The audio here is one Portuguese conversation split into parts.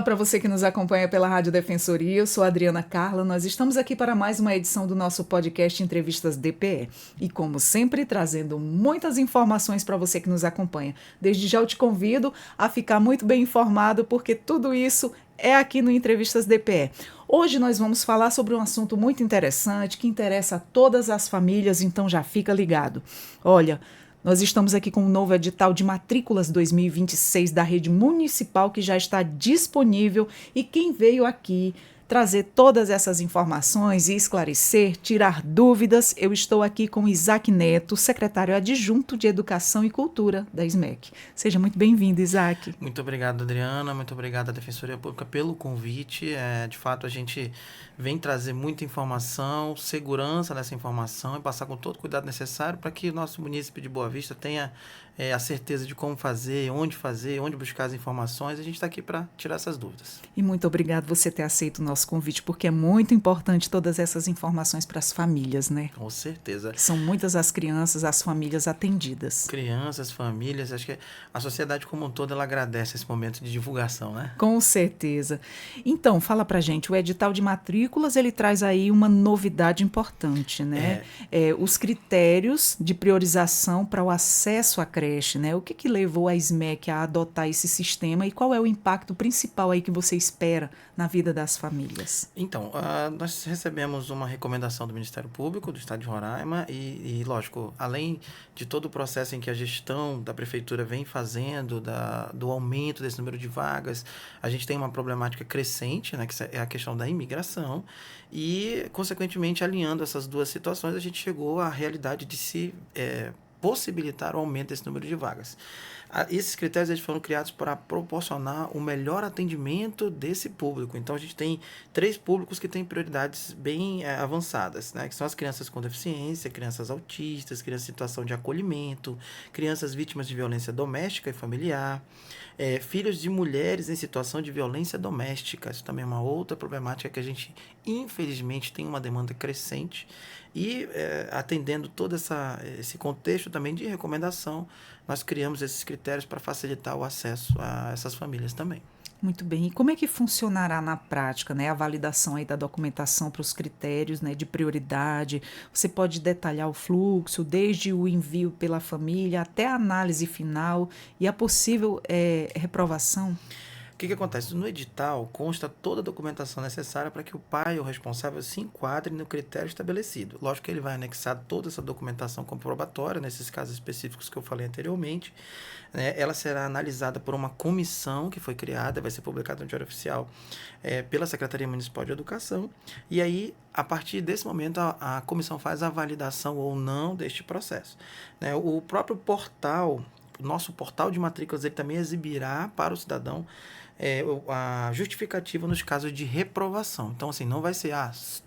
Olá para você que nos acompanha pela Rádio Defensoria, eu sou a Adriana Carla, nós estamos aqui para mais uma edição do nosso podcast Entrevistas DPE e como sempre trazendo muitas informações para você que nos acompanha. Desde já eu te convido a ficar muito bem informado porque tudo isso é aqui no Entrevistas DPE. Hoje nós vamos falar sobre um assunto muito interessante que interessa a todas as famílias, então já fica ligado. Olha, nós estamos aqui com um novo edital de matrículas 2026 da rede municipal que já está disponível e quem veio aqui trazer todas essas informações e esclarecer, tirar dúvidas, eu estou aqui com Isaac Neto, secretário adjunto de Educação e Cultura da SMEC. Seja muito bem-vindo, Isaac. Muito obrigado, Adriana. Muito obrigado à Defensoria Pública pelo convite. De fato, a gente vem trazer muita informação, segurança nessa informação e passar com todo o cuidado necessário para que o nosso município de Boa Vista tenha a certeza de como fazer, onde buscar as informações. A gente está aqui para tirar essas dúvidas. E muito obrigado você ter aceito o nosso convite, porque é muito importante todas essas informações para as famílias, né? Com certeza. São muitas as crianças, as famílias atendidas. Crianças, famílias, acho que a sociedade como um todo, ela agradece esse momento de divulgação, né? Com certeza. Então, fala pra gente, o edital de matrículas, ele traz aí uma novidade importante, né? Os critérios de priorização para o acesso à creche, né? O que levou a SMEC a adotar esse sistema e qual é o impacto principal aí que você espera na vida das famílias? Então, nós recebemos uma recomendação do Ministério Público do Estado de Roraima e, lógico, além de todo o processo em que a gestão da Prefeitura vem fazendo, do aumento desse número de vagas, a gente tem uma problemática crescente, né, que é a questão da imigração e, consequentemente, alinhando essas duas situações, a gente chegou à realidade de se possibilitar o aumento desse número de vagas. Esses critérios eles foram criados para proporcionar o melhor atendimento desse público. Então, a gente tem 3 públicos que têm prioridades bem avançadas, né? Que são as crianças com deficiência, crianças autistas, crianças em situação de acolhimento, crianças vítimas de violência doméstica e familiar, filhos de mulheres em situação de violência doméstica. Isso também é uma outra problemática que a gente, infelizmente, tem uma demanda crescente. E atendendo todo esse contexto também de recomendação, nós criamos esses critérios para facilitar o acesso a essas famílias também. Muito bem. E como é que funcionará na prática, né, a validação aí da documentação para os critérios, né, de prioridade? Você pode detalhar o fluxo, desde o envio pela família até a análise final e a possível reprovação? O que acontece? No edital consta toda a documentação necessária para que o pai ou responsável se enquadre no critério estabelecido. Lógico que ele vai anexar toda essa documentação comprobatória, nesses casos específicos que eu falei anteriormente. Né? Ela será analisada por uma comissão que foi criada, vai ser publicada no Diário Oficial pela Secretaria Municipal de Educação. E aí, a partir desse momento, a comissão faz a validação ou não deste processo. Né? O próprio portal, nosso portal de matrículas, ele também exibirá para o cidadão a justificativa nos casos de reprovação. Então, assim, não vai ser,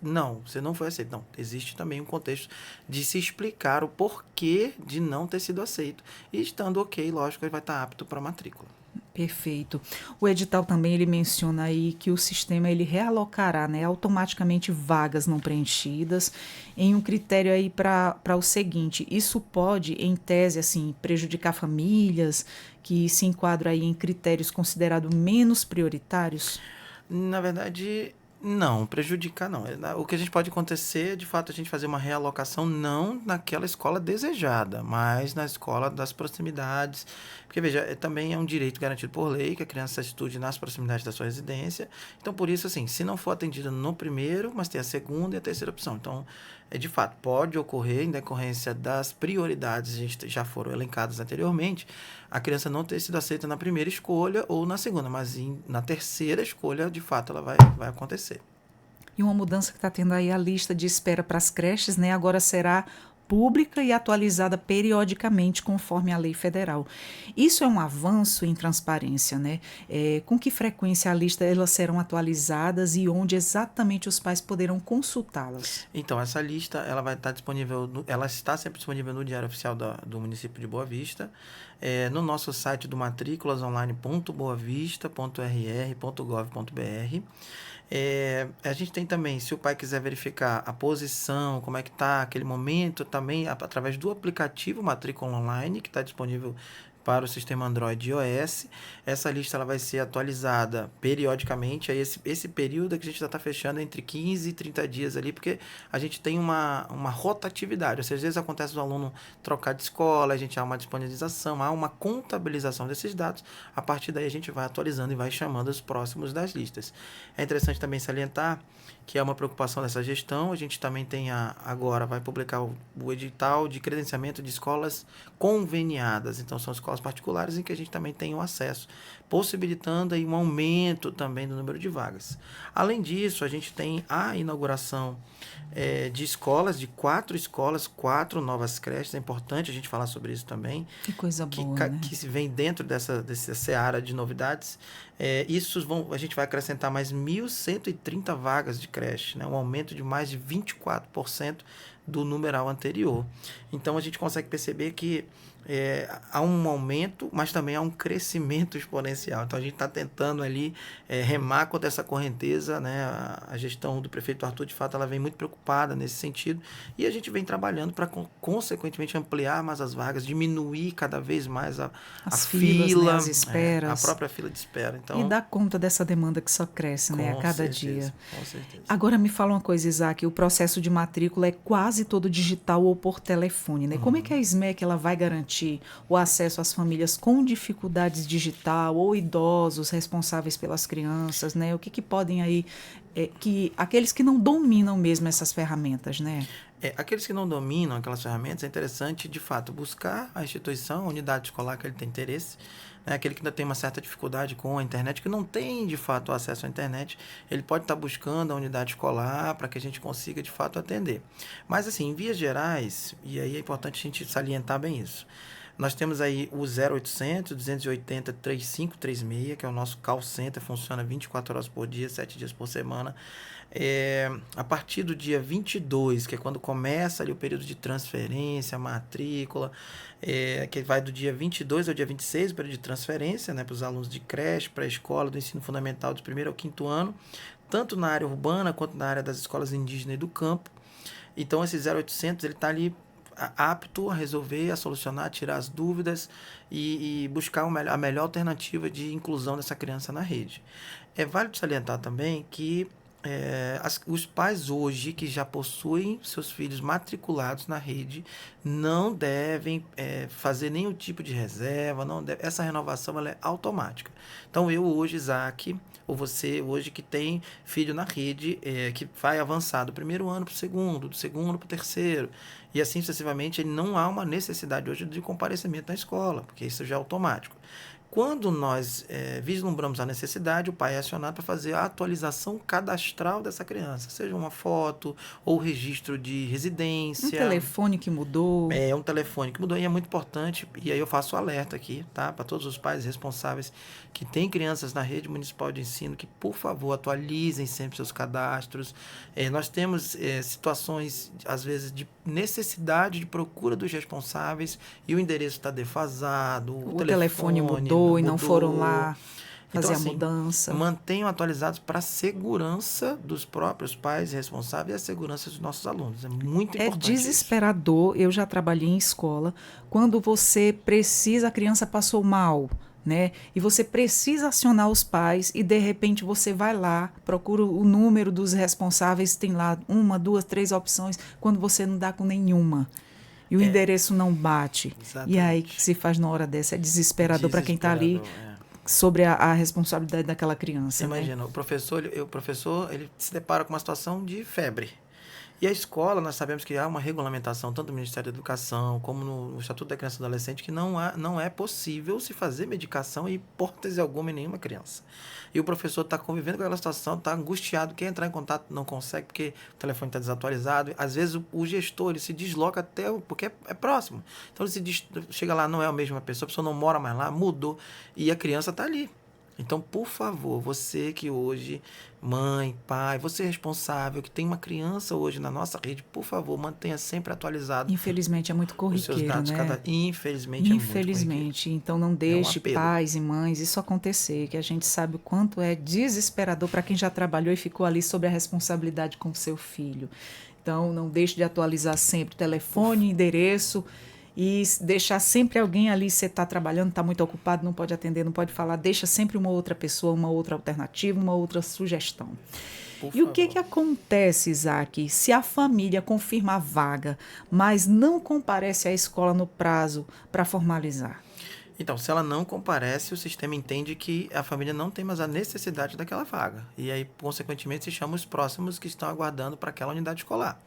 não, você não foi aceito. Não, existe também um contexto de se explicar o porquê de não ter sido aceito. E estando ok, lógico, ele vai estar apto para a matrícula. Perfeito. O edital também ele menciona aí que o sistema ele realocará, né, automaticamente vagas não preenchidas em um critério aí para o seguinte: isso pode, em tese, assim, prejudicar famílias que se enquadram aí em critérios considerados menos prioritários? Na verdade, não, prejudicar não. O que a gente pode acontecer, de fato, a gente fazer uma realocação não naquela escola desejada, mas na escola das proximidades. Porque, veja, também é um direito garantido por lei que a criança estude nas proximidades da sua residência. Então, por isso, assim, se não for atendida no primeiro, mas tem a segunda e a terceira opção. Então, de fato, pode ocorrer, em decorrência das prioridades, a gente já foram elencadas anteriormente, a criança não ter sido aceita na primeira escolha ou na segunda, mas na terceira escolha, de fato, ela vai acontecer. E uma mudança que está tendo aí a lista de espera para as creches, né? Agora será pública e atualizada periodicamente conforme a lei federal. Isso é um avanço em transparência, né? Com que frequência a lista elas serão atualizadas e onde exatamente os pais poderão consultá-las? Então, essa lista ela vai estar disponível, ela está sempre disponível no Diário Oficial do município de Boa Vista, no nosso site do matriculasonline.boavista.r.gov.br. A gente tem também, se o pai quiser verificar a posição, como é que está aquele momento, também através do aplicativo Matrícula Online, que está disponível para o sistema Android e iOS. Essa lista ela vai ser atualizada periodicamente. Aí esse período que a gente já está fechando entre 15 e 30 dias ali, porque a gente tem uma rotatividade. Ou seja, às vezes acontece o aluno trocar de escola, a gente há uma disponibilização, há uma contabilização desses dados. A partir daí a gente vai atualizando e vai chamando os próximos das listas. É interessante também salientar que é uma preocupação dessa gestão. A gente também tem agora, vai publicar o edital de credenciamento de escolas conveniadas. Então, são escolas particulares em que a gente também tem o acesso, possibilitando aí um aumento também do número de vagas. Além disso, a gente tem a inauguração de escolas, de 4 escolas, 4 novas creches. É importante a gente falar sobre isso também. Que coisa boa, né? Que se vem dentro dessa seara de novidades. A gente vai acrescentar mais 1.130 vagas de creche, né? Um aumento de mais de 24% do numeral anterior. Então, a gente consegue perceber que há um aumento, mas também há um crescimento exponencial. Então, a gente está tentando ali remar contra essa correnteza, né? A gestão do prefeito Arthur, de fato, ela vem muito preocupada nesse sentido, e a gente vem trabalhando para, consequentemente, ampliar mais as vagas, diminuir cada vez mais a filas, fila, né? As esperas. a própria fila de espera. Então, e dar conta dessa demanda que só cresce, né? A cada dia. Com certeza. Agora me fala uma coisa, Isaac, o processo de matrícula é quase todo digital ou por telefone, né? Como é que a SMEC ela vai garantir o acesso às famílias com dificuldades digital ou idosos responsáveis pelas crianças, né? O que podem aí, aqueles que não dominam mesmo essas ferramentas, né? Aqueles que não dominam aquelas ferramentas, é interessante, de fato, buscar a instituição, a unidade escolar que ele tem interesse, né? Aquele que ainda tem uma certa dificuldade com a internet, que não tem, de fato, acesso à internet, ele pode estar buscando a unidade escolar para que a gente consiga, de fato, atender. Mas, assim, em vias gerais, e aí é importante a gente salientar bem isso, nós temos aí o 0800 280 3536, que é o nosso call center, funciona 24 horas por dia, 7 dias por semana. A partir do dia 22, que é quando começa ali o período de transferência, matrícula, que vai do dia 22 ao dia 26, o período de transferência, né, para os alunos de creche, pré-escola, do ensino fundamental do 1º ao 5º ano, tanto na área urbana quanto na área das escolas indígenas e do campo. Então, esse 0800, ele está ali apto a resolver, a solucionar, a tirar as dúvidas e buscar a melhor alternativa de inclusão dessa criança na rede. É válido salientar também que os pais hoje que já possuem seus filhos matriculados na rede não devem fazer nenhum tipo de reserva, essa renovação ela é automática. Então, eu hoje, Isaac, ou você hoje que tem filho na rede, que vai avançar do 1º ano para o 2º, do 2º para o 3º, e assim sucessivamente, não há uma necessidade hoje de comparecimento na escola, porque isso já é automático. Quando nós vislumbramos a necessidade, o pai é acionado para fazer a atualização cadastral dessa criança, seja uma foto ou registro de residência. Um telefone que mudou. Um telefone que mudou, e é muito importante, e aí eu faço alerta aqui, tá, para todos os pais responsáveis que têm crianças na rede municipal de ensino, que, por favor, atualizem sempre seus cadastros. Nós temos situações, às vezes, de necessidade de procura dos responsáveis e o endereço está defasado, o telefone mudou e não foram lá fazer então, assim, a mudança. Mantenham atualizados para a segurança dos próprios pais responsáveis e a segurança dos nossos alunos. É muito importante. É desesperador. Eu já trabalhei em escola. Quando você precisa, a criança passou mal, né? E você precisa acionar os pais e, de repente, você vai lá, procura o número dos responsáveis, tem lá 1, 2, 3 opções, quando você não dá com nenhuma. E o endereço não bate. Exatamente. E aí, o que se faz na hora dessa? É desesperador para quem está ali sobre a responsabilidade daquela criança. Você imagina, o professor ele se depara com uma situação de febre. E a escola, nós sabemos que há uma regulamentação, tanto do Ministério da Educação, como no Estatuto da Criança e do Adolescente, que não é possível se fazer medicação em hipótese alguma em nenhuma criança. E o professor está convivendo com aquela situação, está angustiado, quer entrar em contato, não consegue, porque o telefone está desatualizado. Às vezes o gestor ele se desloca porque é próximo. Então ele chega lá, não é a mesma pessoa, a pessoa não mora mais lá, mudou, e a criança está ali. Então, por favor, você que hoje, mãe, pai, você é responsável, que tem uma criança hoje na nossa rede, por favor, mantenha sempre atualizado. Infelizmente é muito corriqueiro, os seus dados, né? Infelizmente é muito corriqueiro. Então não deixe pais e mães isso acontecer, que a gente sabe o quanto é desesperador para quem já trabalhou e ficou ali sob a responsabilidade com o seu filho. Então, não deixe de atualizar sempre telefone, endereço. e deixar sempre alguém ali, você está trabalhando, está muito ocupado, não pode atender, não pode falar, deixa sempre uma outra pessoa, uma outra alternativa, uma outra sugestão. Por E o que favor. acontece, Isaac, se a família confirma a vaga, mas não comparece à escola no prazo para formalizar? Então, se ela não comparece, o sistema entende que a família não tem mais a necessidade daquela vaga. E aí, consequentemente, se chama os próximos que estão aguardando para aquela unidade escolar.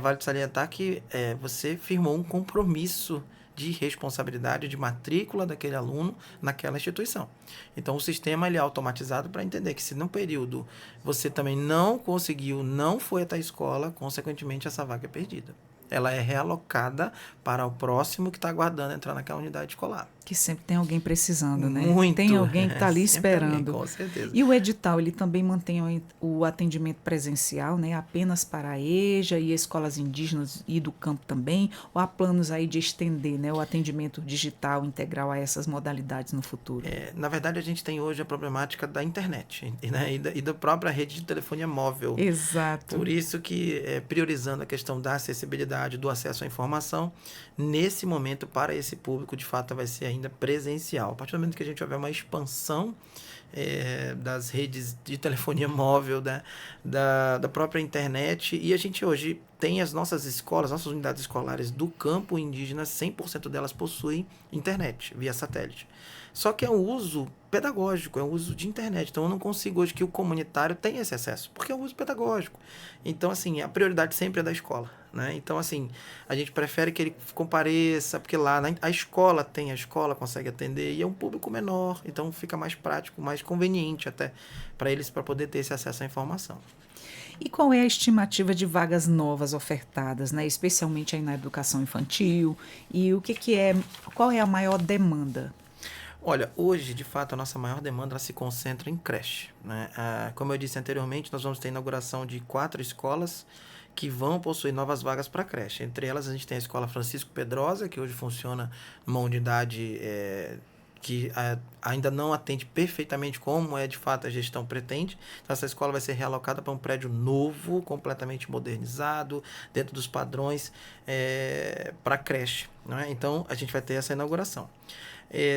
Vale salientar que você firmou um compromisso de responsabilidade de matrícula daquele aluno naquela instituição. Então, o sistema ele é automatizado para entender que se num período você também não conseguiu, não foi até a escola, consequentemente, essa vaga é perdida. Ela é realocada para o próximo que está aguardando entrar naquela unidade escolar. Que sempre tem alguém precisando, né? Tem Muito, alguém que está ali sempre alguém, esperando. com certeza. E o edital, ele também mantém o atendimento presencial, né? Apenas para a EJA e escolas indígenas e do campo também? Ou há planos aí de estender, né, o atendimento digital integral a essas modalidades no futuro? Na verdade, a gente tem hoje a problemática da internet, né? E da própria rede de telefonia móvel. Exato. Por isso que, priorizando a questão da acessibilidade, do acesso à informação, nesse momento, para esse público, de fato, vai ser ainda presencial. A partir do momento que a gente houver uma expansão das redes de telefonia móvel, da própria internet, e a gente hoje tem as nossas escolas, nossas unidades escolares do campo indígena, 100% delas possuem internet, via satélite. Só que é um uso pedagógico, é um uso de internet. Então, eu não consigo hoje que o comunitário tenha esse acesso, porque é um uso pedagógico. Então, assim, a prioridade sempre é da escola, né? Então, assim, a gente prefere que ele compareça, porque lá a escola tem, a escola consegue atender, e é um público menor, então fica mais prático, mais conveniente até para eles, para poder ter esse acesso à informação. E qual é a estimativa de vagas novas ofertadas, né? Especialmente aí na educação infantil? E qual é a maior demanda? Olha, hoje, de fato, a nossa maior demanda ela se concentra em creche, né? Como eu disse anteriormente, nós vamos ter a inauguração de 4 escolas que vão possuir novas vagas para creche. Entre elas, a gente tem a Escola Francisco Pedrosa, que hoje funciona numa unidade que ainda não atende perfeitamente como de fato a gestão pretende. Então, essa escola vai ser realocada para um prédio novo, completamente modernizado, dentro dos padrões para creche, né? Então, a gente vai ter essa inauguração.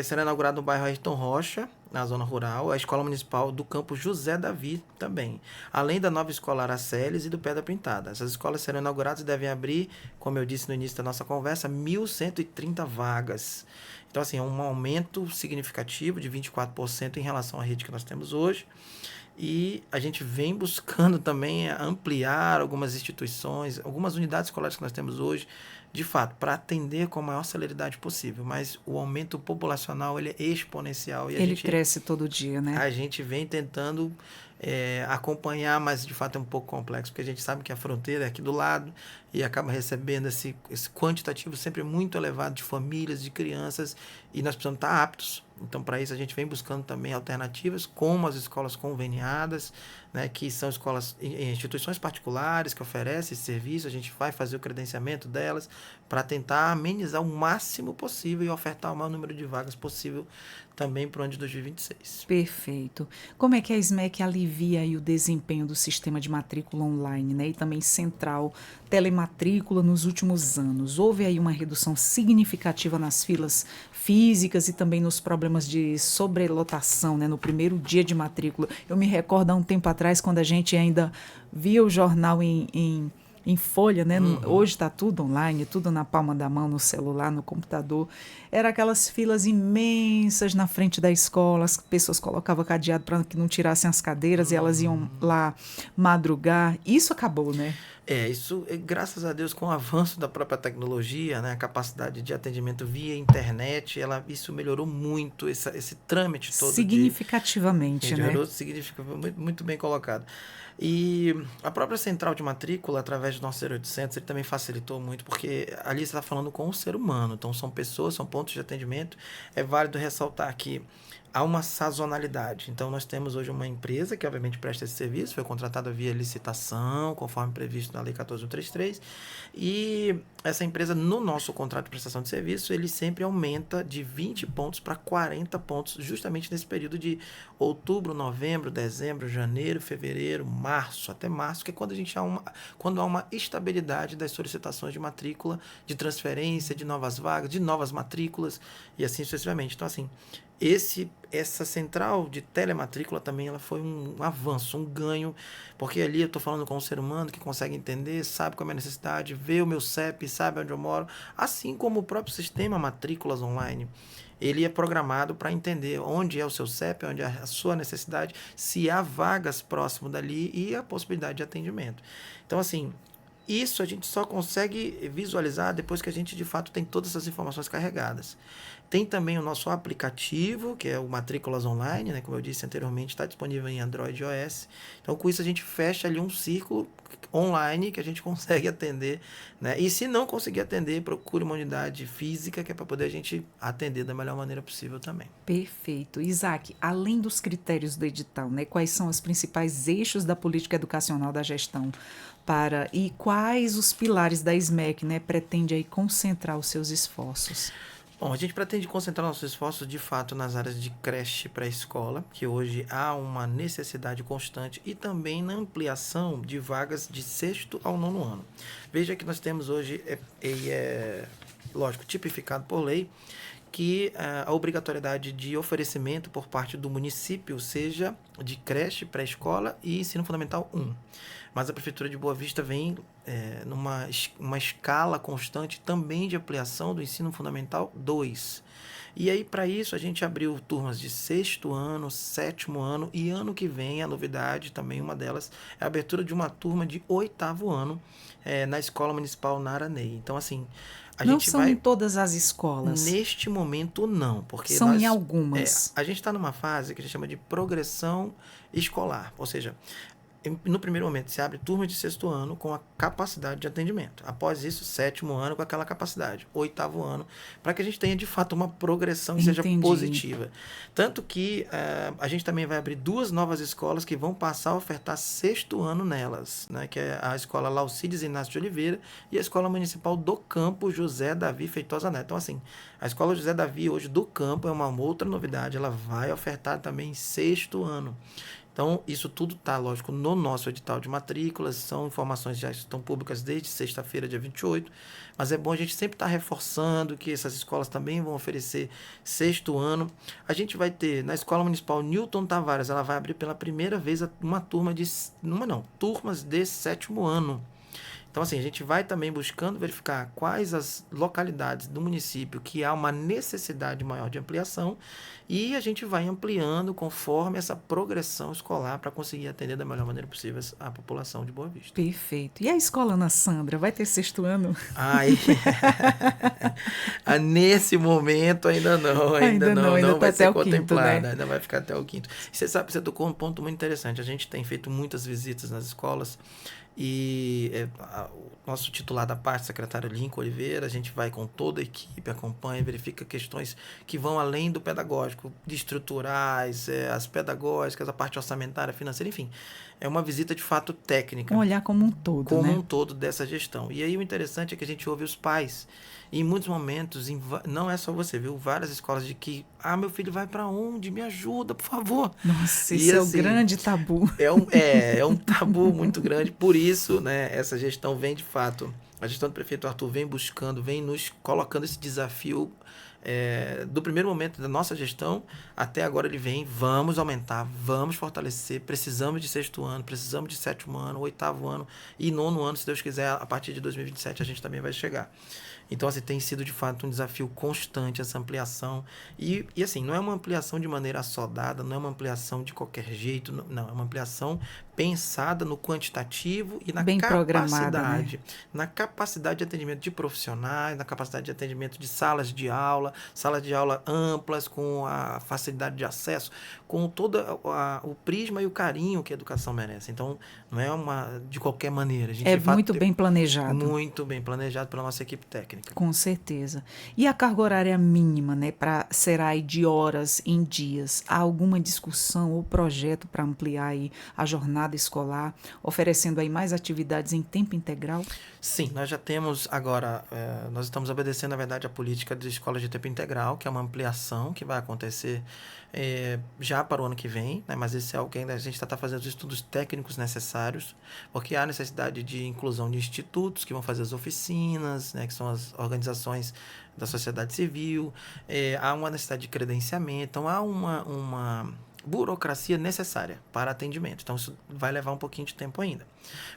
Será inaugurado no bairro Ayrton Rocha, na zona rural, a Escola Municipal do Campo José Davi também, além da nova escola Araceles e do Pedra Pintada. Essas escolas serão inauguradas e devem abrir, como eu disse no início da nossa conversa, 1.130 vagas. Então, assim, é um aumento significativo de 24% em relação à rede que nós temos hoje. E a gente vem buscando também ampliar algumas instituições, algumas unidades escolares que nós temos hoje, de fato, para atender com a maior celeridade possível. Mas o aumento populacional ele é exponencial. E Ele cresce todo dia, né? a gente vem tentando acompanhar, mas de fato é um pouco complexo, porque a gente sabe que a fronteira é aqui do lado e acaba recebendo esse quantitativo sempre muito elevado de famílias, de crianças, e nós precisamos estar aptos. Então, para isso, a gente vem buscando também alternativas, como as escolas conveniadas, né, que são instituições particulares que oferecem esse serviço. A gente vai fazer o credenciamento delas para tentar amenizar o máximo possível e ofertar o maior número de vagas possível também para o ano de 2026. Perfeito. Como é que a SMEC alivia aí o desempenho do sistema de matrícula online, né? E também central telematrícula nos últimos anos? Houve aí uma redução significativa nas filas físicas e também nos problemas de sobrelotação, né? No primeiro dia de matrícula. Eu me recordo há um tempo atrás, quando a gente ainda via o jornal em folha, né? Hoje está tudo online, tudo na palma da mão, no celular, no computador. Era aquelas filas imensas na frente da escola, as pessoas colocavam cadeado para que não tirassem as cadeiras e elas iam lá madrugar. Isso acabou, né? Isso, graças a Deus, com o avanço da própria tecnologia, né, a capacidade de atendimento via internet, isso melhorou muito, esse trâmite todo. Significativamente, né? Melhorou significativamente, muito, muito bem colocado. E a própria central de matrícula, através do nosso 0800, ele também facilitou muito, porque ali você está falando com o ser humano, então são pessoas, são pontos de atendimento. É válido ressaltar que há uma sazonalidade. Então, nós temos hoje uma empresa que, obviamente, presta esse serviço, foi contratada via licitação, conforme previsto na Lei 14.133, e essa empresa, no nosso contrato de prestação de serviço, ele sempre aumenta de 20 pontos para 40 pontos, justamente nesse período de outubro, novembro, dezembro, janeiro, fevereiro, março, até março, que é quando quando há uma estabilidade das solicitações de matrícula, de transferência, de novas vagas, de novas matrículas, e assim sucessivamente. Então, assim, essa central de telematrícula também ela foi um avanço, um ganho, porque ali eu estou falando com um ser humano que consegue entender, sabe qual é a minha necessidade, vê o meu CEP, sabe onde eu moro, assim como o próprio sistema matrículas online. Ele é programado para entender onde é o seu CEP, onde é a sua necessidade, se há vagas próximo dali e a possibilidade de atendimento. Então, assim, isso a gente só consegue visualizar depois que a gente, de fato, tem todas essas informações carregadas. Tem também o nosso aplicativo, que é o Matrículas Online, né? Como eu disse anteriormente, está disponível em Android e iOS. Então, com isso, a gente fecha ali um círculo online que a gente consegue atender, né? E se não conseguir atender, procure uma unidade física, que é para poder a gente atender da melhor maneira possível também. Perfeito. Isaac, além dos critérios do edital, né, quais são os principais eixos da política educacional da gestão e quais os pilares da SMEC, né, pretende aí concentrar os seus esforços? Bom, a gente pretende concentrar nossos esforços de fato nas áreas de creche pré-escola, que hoje há uma necessidade constante, e também na ampliação de vagas de 6º ao 9º ano. Veja que nós temos hoje, lógico, tipificado por lei, que a obrigatoriedade de oferecimento por parte do município seja de creche, pré-escola e ensino fundamental 1. Mas a Prefeitura de Boa Vista vem numa uma escala constante também de ampliação do ensino fundamental 2. E aí, para isso, a gente abriu turmas de 6º ano, 7º ano, e ano que vem, a novidade também, uma delas, é a abertura de uma turma de 8º ano na Escola Municipal Naranei. Então, assim, não são em todas as escolas? Neste momento, não. Porque são em algumas. A gente está numa fase que a gente chama de progressão escolar. Ou seja, no primeiro momento, se abre turma de 6º ano com a capacidade de atendimento. Após isso, 7º ano com aquela capacidade. 8º ano, para que a gente tenha, de fato, uma progressão que seja positiva. Tanto que a gente também vai abrir 2 novas escolas que vão passar a ofertar 6º ano nelas, né? Que é a Escola Laucides Inácio de Oliveira e a Escola Municipal do Campo José Davi Feitosa Neto. Então, assim, a Escola José Davi, hoje, do Campo, é uma outra novidade. Ela vai ofertar também 6º ano. Então, isso tudo está, lógico, no nosso edital de matrículas, são informações que já estão públicas desde sexta-feira, dia 28, mas é bom a gente sempre estar reforçando que essas escolas também vão oferecer 6º ano. A gente vai ter, na Escola Municipal Newton Tavares, ela vai abrir pela primeira vez uma turma turmas de 7º ano. Então, assim, a gente vai também buscando verificar quais as localidades do município que há uma necessidade maior de ampliação e a gente vai ampliando conforme essa progressão escolar para conseguir atender da melhor maneira possível a população de Boa Vista. Perfeito. E a escola Ana Sandra, vai ter 6º ano? Nesse momento ainda não vai ser contemplada, né? Ainda vai ficar até o 5º. Você sabe, você tocou um ponto muito interessante. A gente tem feito muitas visitas nas escolas e o nosso titular da parte, secretário Lincoln Oliveira, a gente vai com toda a equipe, acompanha, verifica questões que vão além do pedagógico, de estruturais, as pedagógicas, a parte orçamentária, financeira, enfim. É uma visita de fato técnica. Um olhar como um todo, como um todo dessa gestão. E aí o interessante é que a gente ouve os pais. E em muitos momentos, não é só você, viu? Várias escolas de que, meu filho vai para onde? Me ajuda, por favor. Nossa, isso é o grande tabu. É um tabu muito grande. Por isso, né, essa gestão vem de fato, a gestão do prefeito Arthur vem buscando, vem nos colocando esse desafio do primeiro momento da nossa gestão até agora. Ele vem, vamos aumentar, vamos fortalecer, precisamos de 6º ano, precisamos de 7º ano, 8º ano e 9º ano, se Deus quiser, a partir de 2027 a gente também vai chegar. Então, assim, tem sido de fato um desafio constante essa ampliação e assim, não é uma ampliação de maneira assodada, não é uma ampliação de qualquer jeito, não, é uma ampliação pensada no quantitativo e na capacidade, né? Na capacidade de atendimento de profissionais, na capacidade de atendimento de salas de aula, salas de aula amplas, com a facilidade de acesso, com todo o prisma e o carinho que a educação merece. Então, não é uma de qualquer maneira. A gente, É de fato, muito bem planejado. muito bem planejado pela nossa equipe técnica. Com certeza. E a carga horária mínima, né, será aí de horas em dias? Há alguma discussão ou projeto para ampliar aí a jornada escolar, oferecendo aí mais atividades em tempo integral? Sim, nós já temos agora, nós estamos obedecendo, na verdade, a política de escolas de tempo integral, que é uma ampliação que vai acontecer já para o ano que vem, né? Mas esse é algo que ainda a gente está fazendo os estudos técnicos necessários, porque há necessidade de inclusão de institutos que vão fazer as oficinas, né? Que são as organizações da sociedade civil, há uma necessidade de credenciamento, então há uma burocracia necessária para atendimento. Então, isso vai levar um pouquinho de tempo ainda.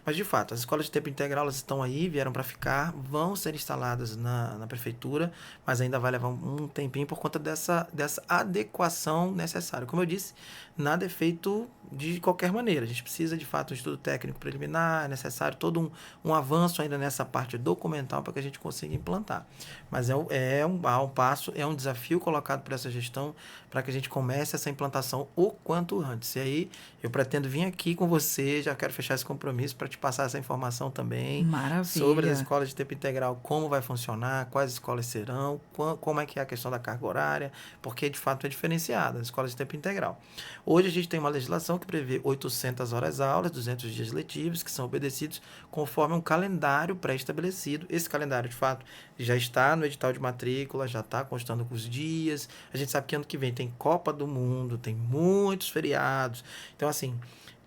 Mas, de fato, as escolas de tempo integral elas estão aí, vieram para ficar, vão ser instaladas na prefeitura, mas ainda vai levar um tempinho por conta dessa adequação necessária. Como eu disse, nada é feito de qualquer maneira. A gente precisa, de fato, um estudo técnico preliminar, é necessário todo um avanço ainda nessa parte documental para que a gente consiga implantar. Mas um passo, é um desafio colocado por essa gestão para que a gente comece essa implantação o quanto antes. E aí, eu pretendo vir aqui com você, já quero fechar esse compromisso para te passar essa informação também. Maravilha. Sobre as escolas de tempo integral, como vai funcionar, quais escolas serão, como é que é a questão da carga horária, porque de fato é diferenciada as escolas de tempo integral. Hoje a gente tem uma legislação que prevê 800 horas-aulas, 200 dias letivos, que são obedecidos conforme um calendário pré-estabelecido. Esse calendário, de fato, já está no edital de matrícula, já está constando com os dias. A gente sabe que ano que vem tem Copa do Mundo, tem muitos feriados. Então, assim,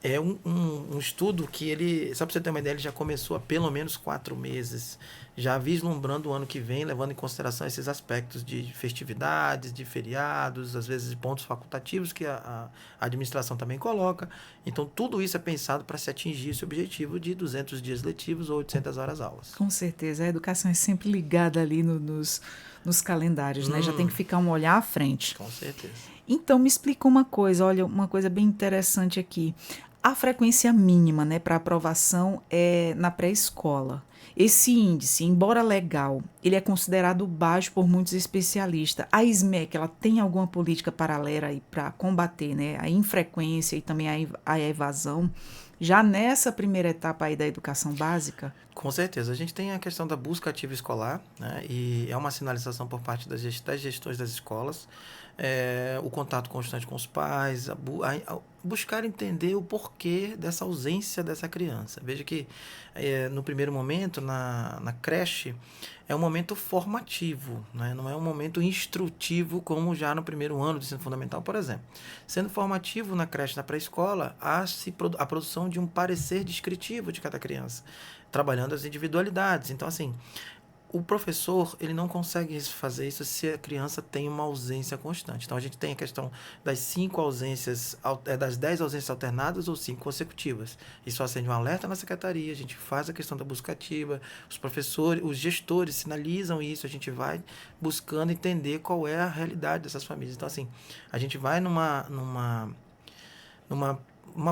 é um estudo que ele, só para você ter uma ideia, ele já começou há pelo menos 4 meses, já vislumbrando o ano que vem, levando em consideração esses aspectos de festividades, de feriados, às vezes de pontos facultativos que a administração também coloca. Então, tudo isso é pensado para se atingir esse objetivo de 200 dias letivos ou 800 horas-aulas. Com certeza, a educação é sempre ligada ali nos calendários, né? Já tem que ficar um olhar à frente. Com certeza. Então, me explica uma coisa, olha, uma coisa bem interessante aqui. A frequência mínima, né, para aprovação é na pré-escola. Esse índice, embora legal, ele é considerado baixo por muitos especialistas. A SMEC, ela tem alguma política paralela aí para combater, né, a infrequência e também a evasão, já nessa primeira etapa aí da educação básica? Com certeza. A gente tem a questão da busca ativa escolar, né? E é uma sinalização por parte das gestões das escolas, o contato constante com os pais, a buscar entender o porquê dessa ausência dessa criança. Veja que no primeiro momento, na creche, é um momento formativo, né? Não é um momento instrutivo como já no primeiro ano do ensino fundamental, por exemplo. Sendo formativo na creche, na pré-escola, há a produção de um parecer descritivo de cada criança, trabalhando as individualidades. Então, assim, o professor ele não consegue fazer isso se a criança tem uma ausência constante. Então, a gente tem a questão das 5 ausências, das 10 ausências alternadas ou 5 consecutivas. Isso acende um alerta na secretaria, a gente faz a questão da busca ativa, os professores, os gestores sinalizam isso, a gente vai buscando entender qual é a realidade dessas famílias. Então, assim, a gente vai numa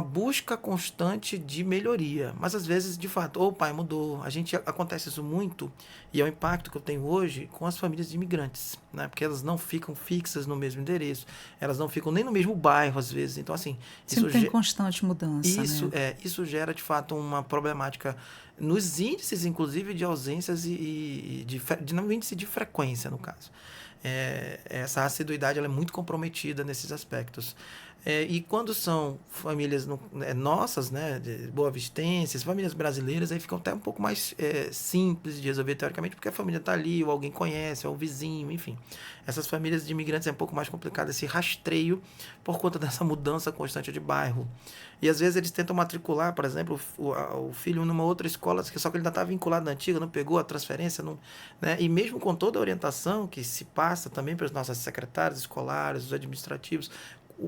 busca constante de melhoria, mas às vezes, de fato, o pai mudou. Acontece isso muito, e é o impacto que eu tenho hoje com as famílias de imigrantes, né? Porque elas não ficam fixas no mesmo endereço, elas não ficam nem no mesmo bairro, às vezes. Então, assim, Sempre tem constante mudança, né? Isso gera, de fato, uma problemática nos índices, inclusive, de ausências no índice de frequência, no caso. Essa assiduidade ela é muito comprometida nesses aspectos. E quando são famílias nossas, né, de boavistenses, famílias brasileiras, aí ficam até um pouco mais simples de resolver teoricamente, porque a família está ali, ou alguém conhece, ou o vizinho, enfim. Essas famílias de imigrantes é um pouco mais complicado esse rastreio por conta dessa mudança constante de bairro. E às vezes eles tentam matricular, por exemplo, o filho numa outra escola, só que ele ainda está vinculado na antiga, não pegou a transferência, né? E mesmo com toda a orientação que se passa também para os nossos secretários escolares, os administrativos,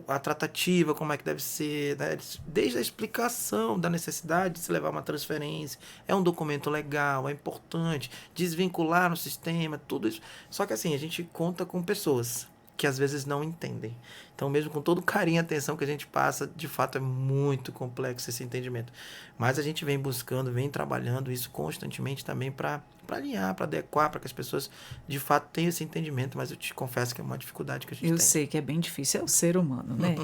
a tratativa, como é que deve ser, né? Desde a explicação da necessidade de se levar uma transferência, é um documento legal, é importante, desvincular no sistema, tudo isso. Só que assim, a gente conta com pessoas. que às vezes não entendem. Então, mesmo com todo o carinho e atenção que a gente passa, de fato é muito complexo esse entendimento. Mas a gente vem buscando, vem trabalhando isso constantemente também para alinhar, para adequar, para que as pessoas de fato tenham esse entendimento. Mas eu te confesso que é uma dificuldade que a gente Eu tem. sei que é bem difícil, é o ser humano, né?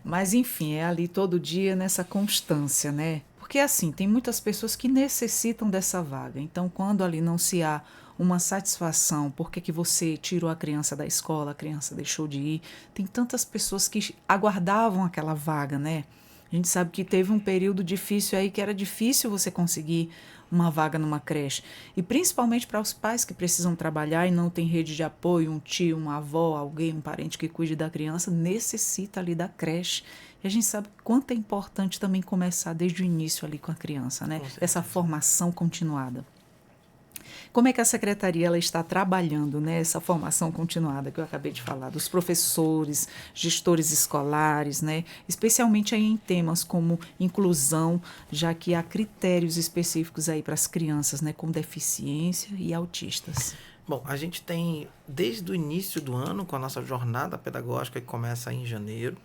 Mas enfim, é ali todo dia nessa constância, né? Porque assim, tem muitas pessoas que necessitam dessa vaga. Então, quando ali não se há uma satisfação, porque que você tirou a criança da escola, a criança deixou de ir, tem tantas pessoas que aguardavam aquela vaga, né? A gente sabe que teve um período difícil aí que era difícil você conseguir uma vaga numa creche. E principalmente para os pais que precisam trabalhar e não tem rede de apoio, um tio, uma avó, alguém, um parente que cuide da criança, necessita ali da creche. E a gente sabe quanto é importante também começar desde o início ali com a criança, né? Com certeza. Essa formação continuada. Como é que a secretaria ela está trabalhando nessa formação continuada que eu acabei de falar, dos professores, gestores escolares, né? Especialmente aí em temas como inclusão, já que há critérios específicos aí para as crianças, né, com deficiência e autistas. Bom, a gente tem, desde o início do ano, com a nossa jornada pedagógica, que começa em janeiro,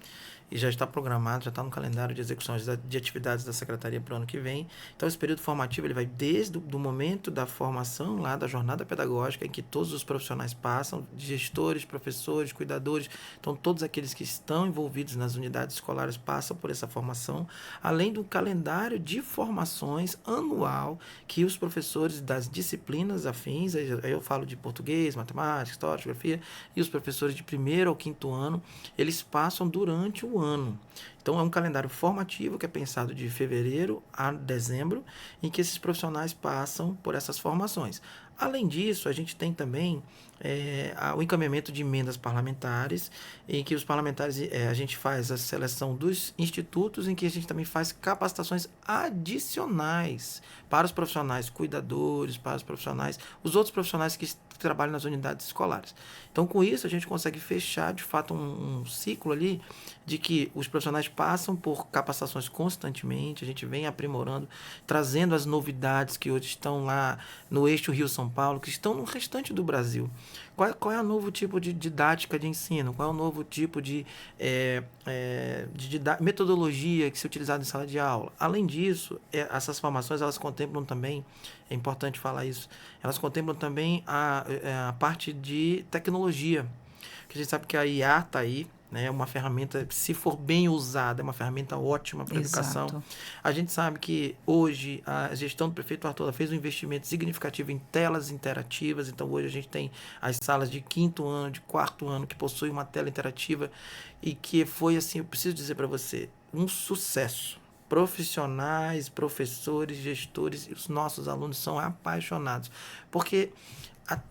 e já está programado, já está no calendário de execução de atividades da Secretaria para o ano que vem. Então, esse período formativo ele vai desde o momento da formação, lá da jornada pedagógica, em que todos os profissionais passam, gestores, professores, cuidadores, então todos aqueles que estão envolvidos nas unidades escolares passam por essa formação, além do calendário de formações anual que os professores das disciplinas afins, aí eu falo de português, matemática, história, geografia, e os professores de primeiro ao quinto ano, eles passam durante o ano. Então, é um calendário formativo que é pensado de fevereiro a dezembro, em que esses profissionais passam por essas formações. Além disso, a gente tem também o encaminhamento de emendas parlamentares, em que os parlamentares, a gente faz a seleção dos institutos, em que a gente também faz capacitações adicionais para os profissionais cuidadores, para os profissionais, os outros profissionais que trabalham nas unidades escolares. Então, com isso, a gente consegue fechar, de fato, um ciclo ali de que os profissionais passam por capacitações constantemente, a gente vem aprimorando, trazendo as novidades que hoje estão lá no eixo Rio-São Paulo, que estão no restante do Brasil. Qual é o novo tipo de didática de ensino? Qual é o novo tipo de metodologia que se utilizada em sala de aula? Além disso, essas formações elas contemplam também, é importante falar isso, elas contemplam também a parte de tecnologia, que a gente sabe que a IA está aí, né, é uma ferramenta, se for bem usada, é uma ferramenta ótima para a educação. A gente sabe que hoje a gestão do prefeito Arthur fez um investimento significativo em telas interativas, então hoje a gente tem as salas de quinto ano, de quarto ano, que possuem uma tela interativa e que foi, assim, eu preciso dizer para você, um sucesso. Profissionais, professores, gestores, os nossos alunos são apaixonados, porque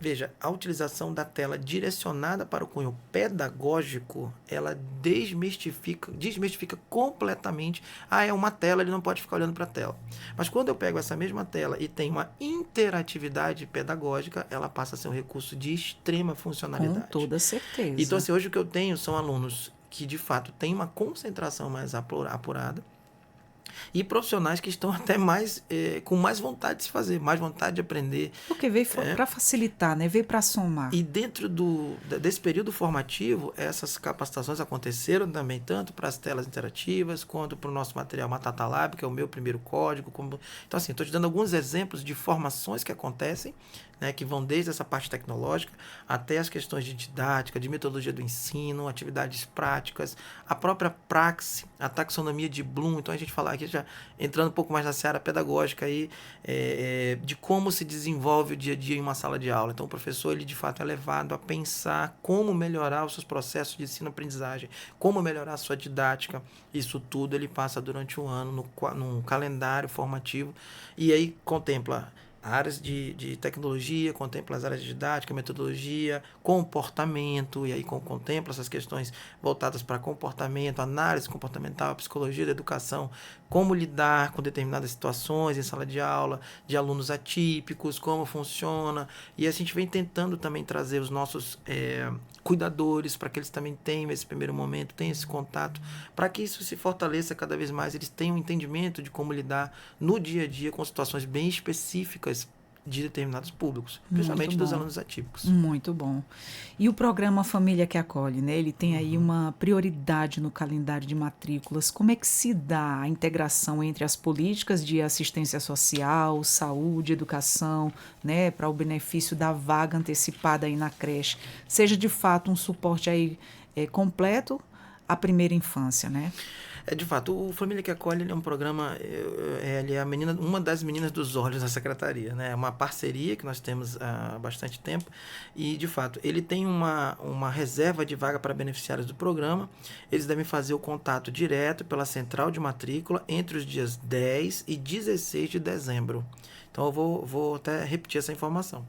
veja, a utilização da tela direcionada para o cunho pedagógico, ela desmistifica completamente. É uma tela, ele não pode ficar olhando para a tela. Mas quando eu pego essa mesma tela e tem uma interatividade pedagógica, ela passa a ser um recurso de extrema funcionalidade. Com toda certeza. Então, assim, hoje o que eu tenho são alunos que, de fato, têm uma concentração mais apurada, e profissionais que estão até mais com mais vontade de se fazer, mais vontade de aprender. Porque veio para facilitar, né? Veio para somar. E dentro desse período formativo, essas capacitações aconteceram também tanto para as telas interativas, quanto para o nosso material Matata Lab, que é o meu primeiro código. Então, assim, estou te dando alguns exemplos de formações que acontecem, né, que vão desde essa parte tecnológica até as questões de didática, de metodologia do ensino, atividades práticas, a própria praxe, a taxonomia de Bloom. Então, a gente fala aqui já entrando um pouco mais na seara pedagógica aí, de como se desenvolve o dia a dia em uma sala de aula. Então, o professor, ele de fato é levado a pensar como melhorar os seus processos de ensino-aprendizagem, como melhorar a sua didática. Isso tudo ele passa durante um ano num calendário formativo, e aí contempla áreas de tecnologia, contempla as áreas de didática, metodologia, comportamento, e aí contempla essas questões voltadas para comportamento, análise comportamental, psicologia da educação, como lidar com determinadas situações em sala de aula, de alunos atípicos, como funciona, e a gente vem tentando também trazer os nossos cuidadores para que eles também tenham esse primeiro momento, tenham esse contato, para que isso se fortaleça cada vez mais, eles tenham um entendimento de como lidar no dia a dia com situações bem específicas de determinados públicos, principalmente dos alunos atípicos. Muito bom. E o programa Família que Acolhe, né? Ele tem aí uma prioridade no calendário de matrículas. Como é que se dá a integração entre as políticas de assistência social, saúde, educação, né? Para o benefício da vaga antecipada aí na creche? Seja de fato um suporte aí completo à primeira infância, né? De fato, o Família que Acolhe ele é um programa, ele é uma das meninas dos olhos da secretaria, né? É uma parceria que nós temos há bastante tempo e, de fato, ele tem uma reserva de vaga para beneficiários do programa. Eles devem fazer o contato direto pela central de matrícula entre os dias 10 e 16 de dezembro. Então, eu vou até repetir essa informação.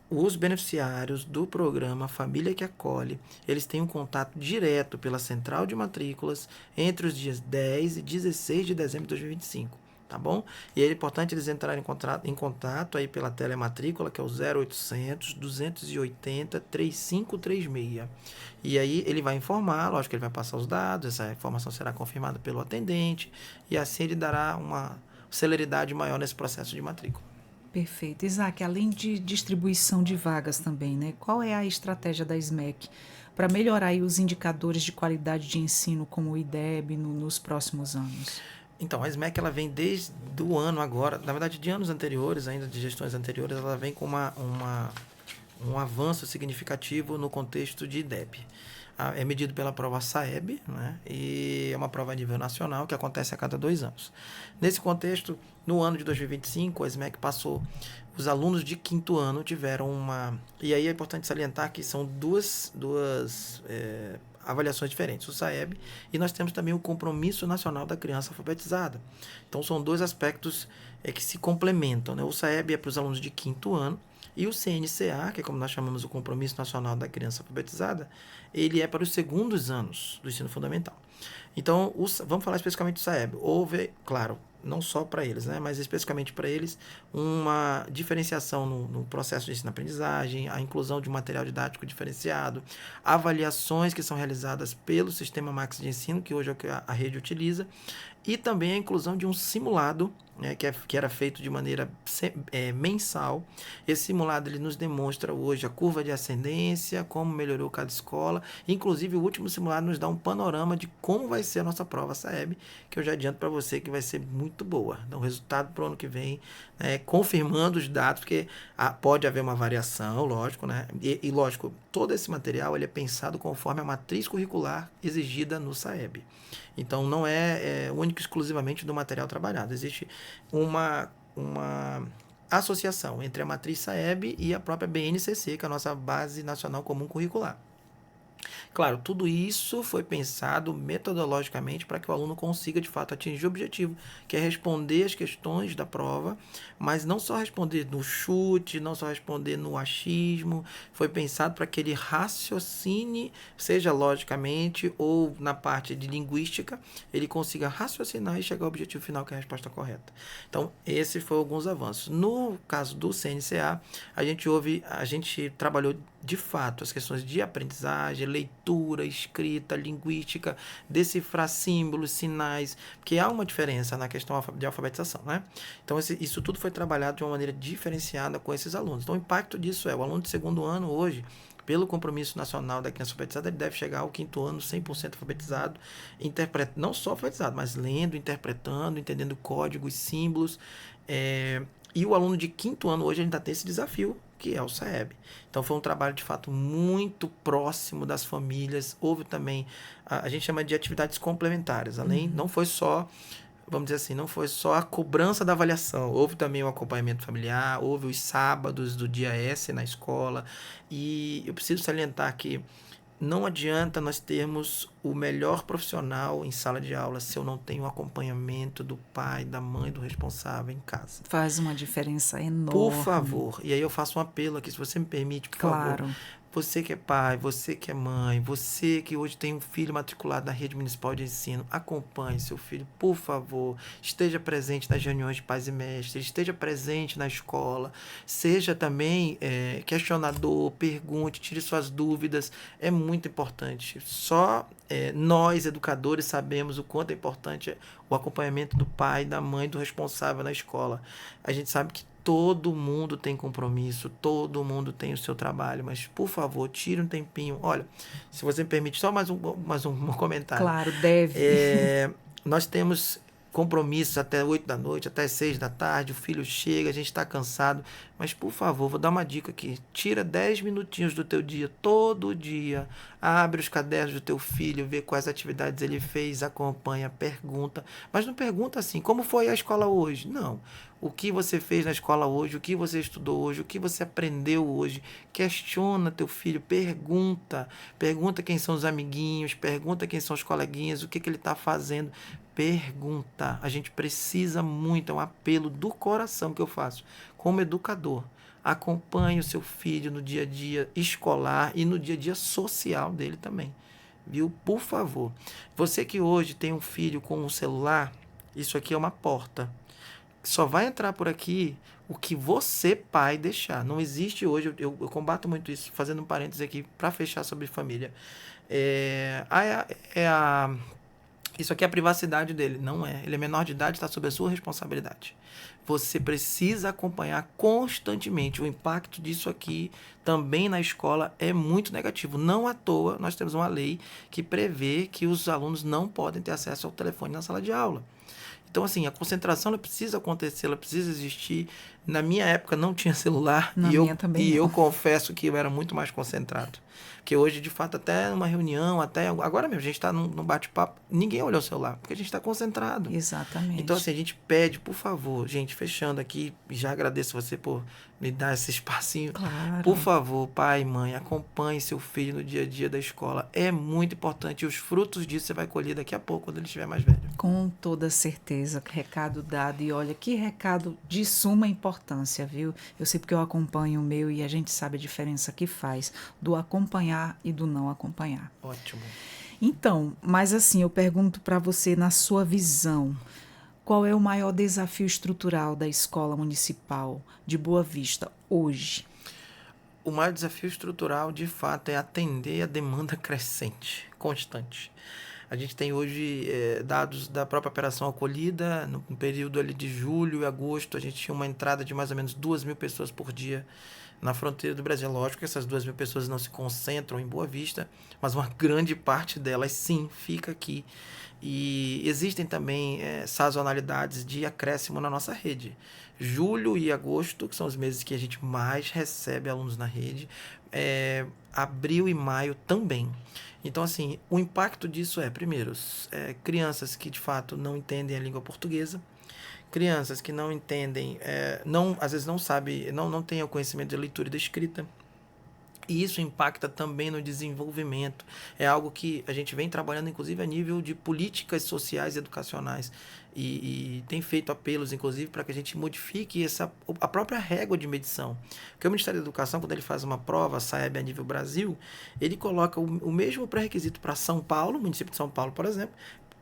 Os beneficiários do programa Família que Acolhe, eles têm um contato direto pela central de matrículas entre os dias 10 e 16 de dezembro de 2025, tá bom? E é importante eles entrarem em contato aí pela telematrícula, que é o 0800 280 3536. E aí ele vai informar, lógico que ele vai passar os dados, essa informação será confirmada pelo atendente, e assim ele dará uma celeridade maior nesse processo de matrícula. Perfeito. Isaac, além de distribuição de vagas também, né? Qual é a estratégia da SMEC para melhorar aí os indicadores de qualidade de ensino, como o IDEB, nos próximos anos? Então, a SMEC ela vem desde o ano agora, na verdade de anos anteriores, ainda de gestões anteriores, ela vem com um avanço significativo no contexto de IDEB. É medido pela prova SAEB, né? E é uma prova a nível nacional que acontece a cada 2 anos. Nesse contexto, no ano de 2025, a SMEC passou, os alunos de 5º ano tiveram e aí é importante salientar que são duas avaliações diferentes, o SAEB, e nós temos também o Compromisso Nacional da Criança Alfabetizada. Então, são 2 aspectos que se complementam, né? O SAEB é para os alunos de 5º ano, e o CNCA, que é como nós chamamos o Compromisso Nacional da Criança Alfabetizada, ele é para os 2º anos do ensino fundamental. Então, vamos falar especificamente do SAEB. Houve, claro, não só para eles, né, mas especificamente para eles, uma diferenciação no processo de ensino-aprendizagem, a inclusão de um material didático diferenciado, avaliações que são realizadas pelo Sistema Max de Ensino, que hoje é o que a rede utiliza, e também a inclusão de um simulado, né, que era feito de maneira mensal. Esse simulado ele nos demonstra hoje a curva de ascendência, como melhorou cada escola. Inclusive, o último simulado nos dá um panorama de como vai ser a nossa prova SAEB, que eu já adianto para você que vai ser muito boa. Então, o resultado para o ano que vem, confirmando os dados, porque pode haver uma variação, lógico, né? E lógico, todo esse material ele é pensado conforme a matriz curricular exigida no SAEB. Então, não é único e exclusivamente do material trabalhado. Existe uma associação entre a matriz SAEB e a própria BNCC, que é a nossa Base Nacional Comum Curricular. Claro, tudo isso foi pensado metodologicamente para que o aluno consiga, de fato, atingir o objetivo, que é responder as questões da prova, mas não só responder no chute, não só responder no achismo, foi pensado para que ele raciocine, seja logicamente ou na parte de linguística, ele consiga raciocinar e chegar ao objetivo final, que é a resposta correta. Então, esse foi alguns avanços. No caso do CNCA, a gente trabalhou de fato as questões de aprendizagem, leitura, escrita, linguística, decifrar símbolos, sinais, porque há uma diferença na questão de alfabetização, né? Então, isso tudo foi trabalhado de uma maneira diferenciada com esses alunos. Então, o impacto disso o aluno de 2º ano hoje, pelo Compromisso Nacional da Criança Alfabetizada, ele deve chegar ao 5º ano 100% alfabetizado, não só alfabetizado, mas lendo, interpretando, entendendo códigos, símbolos. E o aluno de 5º ano hoje ainda tem esse desafio, que é o SAEB. Então, foi um trabalho, de fato, muito próximo das famílias. Houve também, a gente chama de atividades complementares. Além, não foi só, vamos dizer assim, não foi só a cobrança da avaliação. Houve também o acompanhamento familiar, houve os sábados do dia S na escola. E eu preciso salientar que não adianta nós termos o melhor profissional em sala de aula se eu não tenho o acompanhamento do pai, da mãe, do responsável em casa. Faz uma diferença enorme. Por favor. E aí eu faço um apelo aqui, se você me permite, por favor. Você que é pai, você que é mãe, você que hoje tem um filho matriculado na rede municipal de ensino, acompanhe seu filho, por favor. Esteja presente nas reuniões de pais e mestres, esteja presente na escola, seja também questionador, pergunte, tire suas dúvidas, é muito importante. Só nós, educadores, sabemos o quanto é importante o acompanhamento do pai, da mãe, do responsável na escola. A gente sabe que Todo mundo tem compromisso, todo mundo tem o seu trabalho, mas, por favor, tire um tempinho. Olha, se você me permite, só mais um comentário. Claro, deve. Nós temos compromissos até 8 da noite, até 6 da tarde, o filho chega, a gente está cansado, mas, por favor, vou dar uma dica aqui. Tira 10 minutinhos do teu dia, todo dia. Abre os cadernos do teu filho, vê quais atividades ele fez, acompanha, pergunta. Mas não pergunta assim, como foi a escola hoje? Não. O que você fez na escola hoje, o que você estudou hoje, o que você aprendeu hoje. Questiona teu filho, pergunta. Pergunta quem são os amiguinhos, pergunta quem são os coleguinhas, o que ele está fazendo. Pergunta. A gente precisa muito, é um apelo do coração que eu faço, como educador. Acompanhe o seu filho no dia a dia escolar e no dia a dia social dele também. Viu? Por favor. Você que hoje tem um filho com um celular, isso aqui é uma porta. Só vai entrar por aqui o que você, pai, deixar. Não existe hoje, eu combato muito isso, fazendo um parênteses aqui para fechar sobre família. Isso aqui é a privacidade dele. Não é. Ele é menor de idade, está sob a sua responsabilidade. Você precisa acompanhar constantemente. O impacto disso aqui também na escola é muito negativo. Não à toa, nós temos uma lei que prevê que os alunos não podem ter acesso ao telefone na sala de aula. Então, assim, a concentração ela precisa acontecer, ela precisa existir. Na minha época não tinha celular e eu confesso que eu era muito mais concentrado. Porque hoje, de fato, até numa reunião, até agora mesmo, a gente está num bate-papo, ninguém olha o celular, porque a gente está concentrado. Exatamente. Então, assim, a gente pede, por favor, gente, fechando aqui, já agradeço você por me dar esse espacinho. Claro. Por favor, pai e mãe, acompanhe seu filho no dia a dia da escola. É muito importante e os frutos disso você vai colher daqui a pouco, quando ele estiver mais velho. Com toda certeza, recado dado. E olha, que recado de suma importância, viu? Eu sei porque eu acompanho o meu e a gente sabe a diferença que faz do acompanhar e do não acompanhar. Ótimo. Então, mas assim, eu pergunto para você, na sua visão, qual é o maior desafio estrutural da Escola Municipal de Boa Vista hoje? O maior desafio estrutural, de fato, é atender a demanda crescente, constante. A gente tem hoje dados da própria Operação Acolhida, no período ali de julho e agosto, a gente tinha uma entrada de mais ou menos 2.000 pessoas por dia na fronteira do Brasil. Lógico que essas 2.000 pessoas não se concentram em Boa Vista, mas uma grande parte delas, sim, fica aqui. E existem também sazonalidades de acréscimo na nossa rede. Julho e agosto, que são os meses que a gente mais recebe alunos na rede, abril e maio também. Então, assim, o impacto disso primeiro, crianças que de fato não entendem a língua portuguesa, crianças que não entendem, às vezes não sabem, não têm o conhecimento de leitura e da escrita. E isso impacta também no desenvolvimento. É algo que a gente vem trabalhando, inclusive, a nível de políticas sociais e educacionais. E tem feito apelos, inclusive, para que a gente modifique a própria régua de medição. Porque o Ministério da Educação, quando ele faz uma prova, SAEB a nível Brasil, ele coloca o mesmo pré-requisito para São Paulo, município de São Paulo, por exemplo,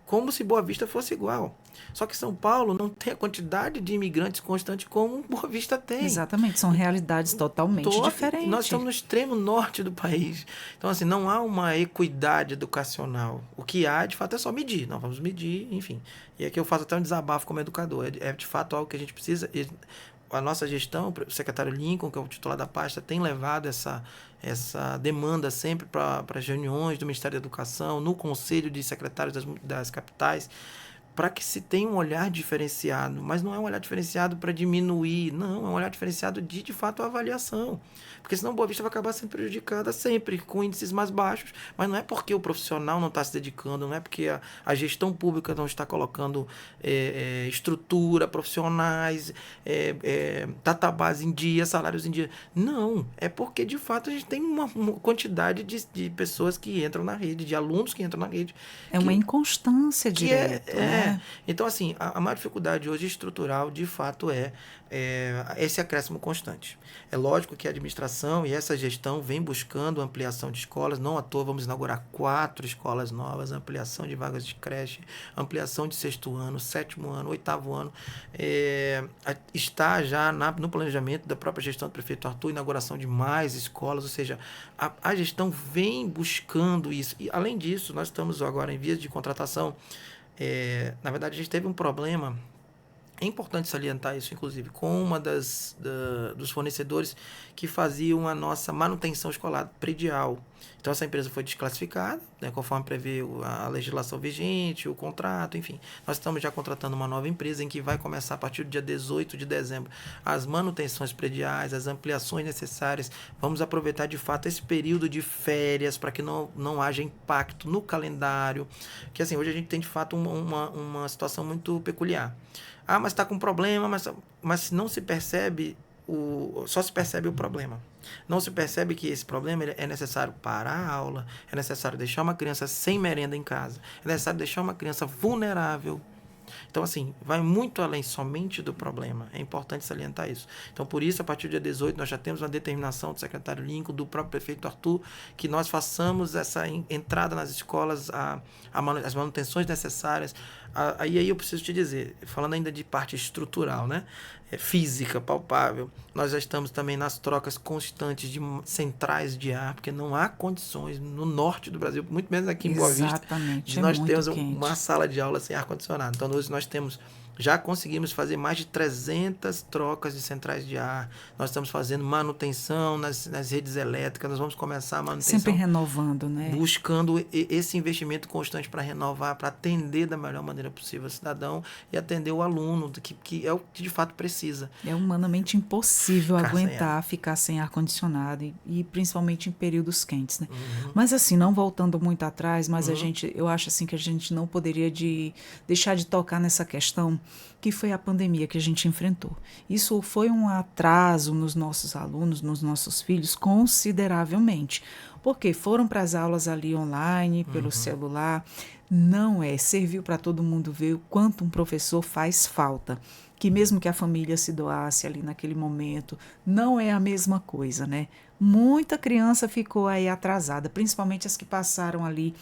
como se Boa Vista fosse igual. Só que São Paulo não tem a quantidade de imigrantes constante como Boa Vista tem. Exatamente, são realidades totalmente diferentes. Nós estamos no extremo norte do país. Então, assim, não há uma equidade educacional. O que há, de fato, é só medir. Nós vamos medir, enfim. E aqui eu faço até um desabafo como educador. É de fato algo que a gente precisa. A nossa gestão, o secretário Lincoln, que é o titular da pasta, tem levado essa demanda sempre para as reuniões do Ministério da Educação, no Conselho de Secretários das capitais, para que se tenha um olhar diferenciado. Mas não é um olhar diferenciado para diminuir, não, é um olhar diferenciado de fato, avaliação. Porque senão Boa Vista vai acabar sendo prejudicada sempre, com índices mais baixos. Mas não é porque o profissional não está se dedicando, não é porque a gestão pública não está colocando estrutura, profissionais, database em dia, salários em dia. Não, é porque de fato a gente tem uma quantidade de pessoas que entram na rede, de alunos que entram na rede. É uma inconstância direta, né? Então, assim, a maior dificuldade hoje estrutural, de fato, é esse acréscimo constante. É lógico que a administração e essa gestão vem buscando ampliação de escolas. Não à toa vamos inaugurar 4 escolas novas, ampliação de vagas de creche, ampliação de 6º ano, 7º ano, 8º ano. Está já no planejamento da própria gestão do prefeito Arthur, inauguração de mais escolas, ou seja, a gestão vem buscando isso. E, além disso, nós estamos agora em vias de contratação. Na verdade, a gente teve um problema É importante salientar isso, inclusive, com uma dos fornecedores que faziam a nossa manutenção escolar predial. Então, essa empresa foi desclassificada, né, conforme prevê a legislação vigente, o contrato, enfim. Nós estamos já contratando uma nova empresa em que vai começar a partir do dia 18 de dezembro as manutenções prediais, as ampliações necessárias. Vamos aproveitar, de fato, esse período de férias para que não haja impacto no calendário. Que, assim, hoje a gente tem, de fato, uma situação muito peculiar. Ah, mas está com problema, mas não se percebe, só se percebe o problema. Não se percebe que esse problema é necessário parar a aula, é necessário deixar uma criança sem merenda em casa, é necessário deixar uma criança vulnerável. Então, assim, vai muito além somente do problema. É importante salientar isso. Então, por isso, a partir do dia 18, nós já temos uma determinação do secretário Lincoln, do próprio prefeito Arthur, que nós façamos essa entrada nas escolas, as manutenções necessárias. Aí eu preciso te dizer, falando ainda de parte estrutural, né? Física, palpável, nós já estamos também nas trocas constantes de centrais de ar, porque não há condições no norte do Brasil, muito menos aqui em Boa Vista, de nós termos uma sala de aula sem ar-condicionado. Então, hoje nós temos, já conseguimos fazer mais de 300 trocas de centrais de ar. Nós estamos fazendo manutenção nas redes elétricas. Nós vamos começar a manutenção. Sempre renovando, né? Buscando esse investimento constante para renovar, para atender da melhor maneira possível o cidadão e atender o aluno, que é o que de fato precisa. É humanamente impossível aguentar ficar sem ar-condicionado e principalmente em períodos quentes, né? Uhum. Mas assim, não voltando muito atrás, mas eu acho assim que a gente não poderia deixar de tocar nessa questão que foi a pandemia que a gente enfrentou. Isso foi um atraso nos nossos alunos, nos nossos filhos, consideravelmente, porque foram para as aulas ali online, pelo celular. Não serviu para todo mundo ver o quanto um professor faz falta, que mesmo que a família se doasse ali naquele momento, não é a mesma coisa, né? Muita criança ficou aí atrasada, principalmente as que passaram ali,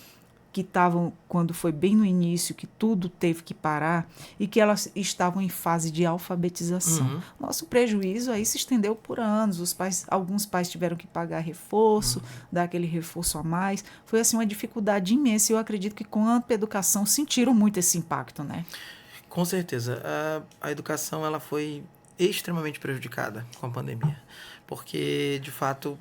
que estavam, quando foi bem no início, que tudo teve que parar e que elas estavam em fase de alfabetização. Nosso prejuízo aí se estendeu por anos. Alguns pais tiveram que pagar reforço, dar aquele reforço a mais. Foi assim uma dificuldade imensa e eu acredito que com a educação sentiram muito esse impacto, né? Com certeza. A educação ela foi extremamente prejudicada com a pandemia, porque, de fato,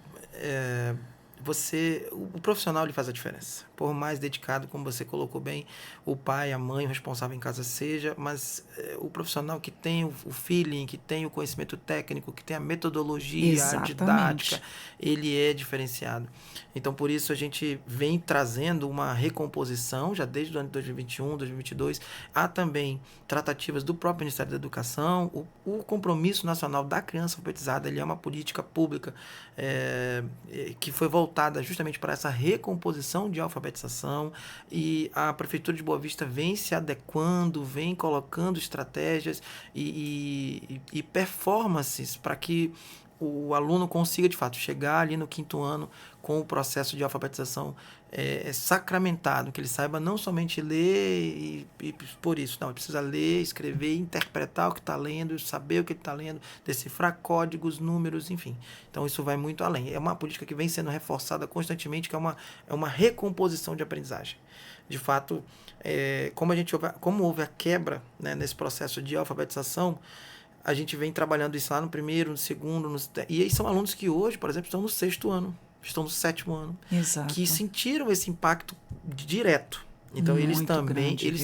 o profissional ele faz a diferença. Por mais dedicado, como você colocou bem, o pai, a mãe, o responsável em casa seja, mas o profissional que tem o feeling, que tem o conhecimento técnico, que tem a metodologia, a didática, ele é diferenciado. Então, por isso, a gente vem trazendo uma recomposição, já desde o ano de 2021, 2022, há também tratativas do próprio Ministério da Educação, o Compromisso Nacional da Criança Alfabetizada, ele é uma política pública que foi voltada justamente para essa recomposição de alfabetização, e a Prefeitura de Boa Vista vem se adequando, vem colocando estratégias e performances para que o aluno consiga, de fato, chegar ali no 5º ano com o processo de alfabetização sacramentado, que ele saiba não somente ler e por isso, não, ele precisa ler, escrever, interpretar o que está lendo, saber o que ele está lendo, decifrar códigos, números, enfim. Então, isso vai muito além. É uma política que vem sendo reforçada constantemente, que é uma recomposição de aprendizagem. De fato, como houve a quebra, né, nesse processo de alfabetização, a gente vem trabalhando isso lá no 1º, no 2º, e aí são alunos que hoje, por exemplo, estão no 6º ano, estão no 7º ano, Exato. que sentiram esse impacto direto. Então, eles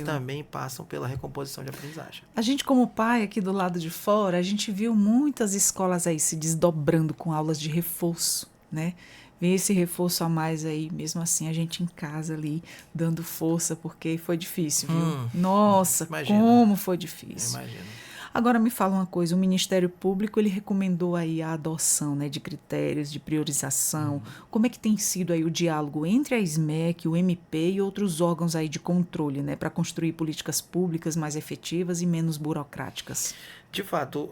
também passam pela recomposição de aprendizagem. A gente, como pai, aqui do lado de fora, a gente viu muitas escolas aí se desdobrando com aulas de reforço, né? Vem esse reforço a mais aí, mesmo assim, a gente em casa ali, dando força, porque foi difícil, viu? Nossa, imagina. Como foi difícil. Imagina. Agora me fala uma coisa, o Ministério Público ele recomendou aí a adoção, né, de critérios de priorização. Como é que tem sido aí o diálogo entre a SMEC, o MP e outros órgãos aí de controle, né, para construir políticas públicas mais efetivas e menos burocráticas? De fato,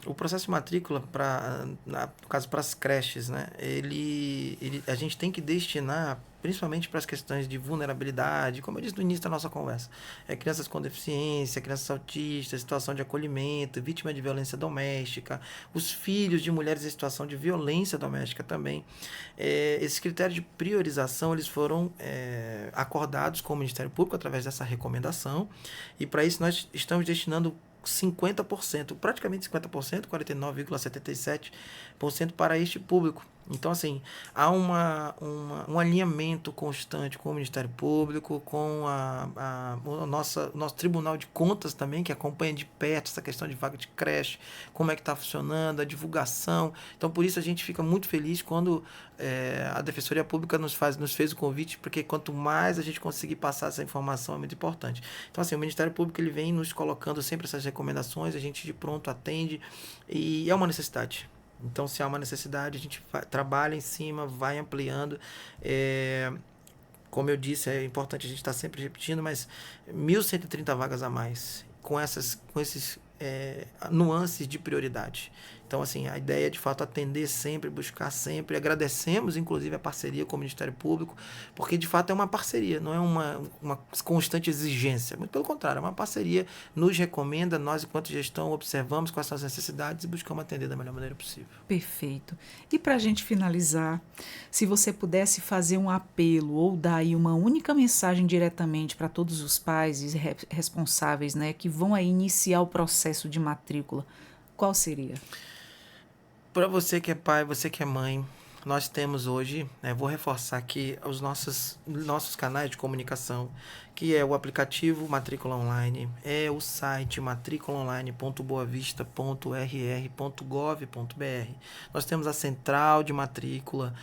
o processo de matrícula, no caso para as creches, né, a gente tem que destinar principalmente para as questões de vulnerabilidade, como eu disse no início da nossa conversa, crianças com deficiência, crianças autistas, situação de acolhimento, vítima de violência doméstica, os filhos de mulheres em situação de violência doméstica também. Esses critérios de priorização eles foram acordados com o Ministério Público através dessa recomendação, e para isso nós estamos destinando 50%, praticamente 50%, 49,77% para este público. Então, assim, há um alinhamento constante com o Ministério Público, com o nosso Tribunal de Contas também, que acompanha de perto essa questão de vaga de creche, como é que está funcionando, a divulgação. Então, por isso a gente fica muito feliz quando a Defensoria Pública nos fez o convite, porque quanto mais a gente conseguir passar essa informação é muito importante. Então, assim, o Ministério Público ele vem nos colocando sempre essas recomendações, a gente de pronto atende e é uma necessidade. Então, se há uma necessidade, a gente trabalha em cima, vai ampliando. Como eu disse, é importante a gente estar sempre repetindo, mas 1.130 vagas a mais, com esses nuances de prioridade. Então, assim, a ideia é, de fato, atender sempre, buscar sempre. Agradecemos, inclusive, a parceria com o Ministério Público, porque, de fato, é uma parceria, não é uma constante exigência. Muito pelo contrário, é uma parceria. Nos recomenda, nós, enquanto gestão, observamos quais são as necessidades e buscamos atender da melhor maneira possível. Perfeito. E para a gente finalizar, se você pudesse fazer um apelo ou dar aí uma única mensagem diretamente para todos os pais e responsáveis, né, que vão aí iniciar o processo de matrícula, qual seria? Para você que é pai, você que é mãe, nós temos hoje, vou reforçar aqui os nossos canais de comunicação, que é o aplicativo Matrícula Online, é o site matriculaonline.boavista.rr.gov.br. Nós temos a central de matrícula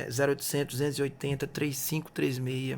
0800 280 3536.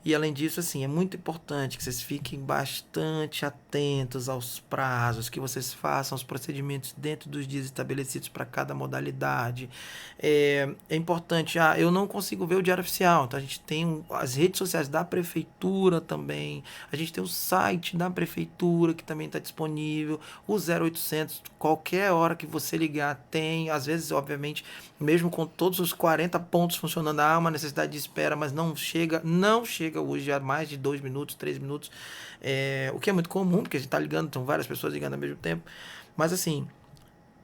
E além disso, assim, é muito importante que vocês fiquem bastante atentos aos prazos, que vocês façam os procedimentos dentro dos dias estabelecidos para cada modalidade. É importante, eu não consigo ver o Diário Oficial, então a gente tem as redes sociais da Prefeitura também, a gente tem o site da Prefeitura que também está disponível, o 0800, qualquer hora que você ligar tem, às vezes, obviamente, mesmo com todos os 40 pontos funcionando, há uma necessidade de espera, mas não chega hoje a mais de 2 minutos, 3 minutos, o que é muito comum, porque a gente está ligando, estão várias pessoas ligando ao mesmo tempo, mas assim,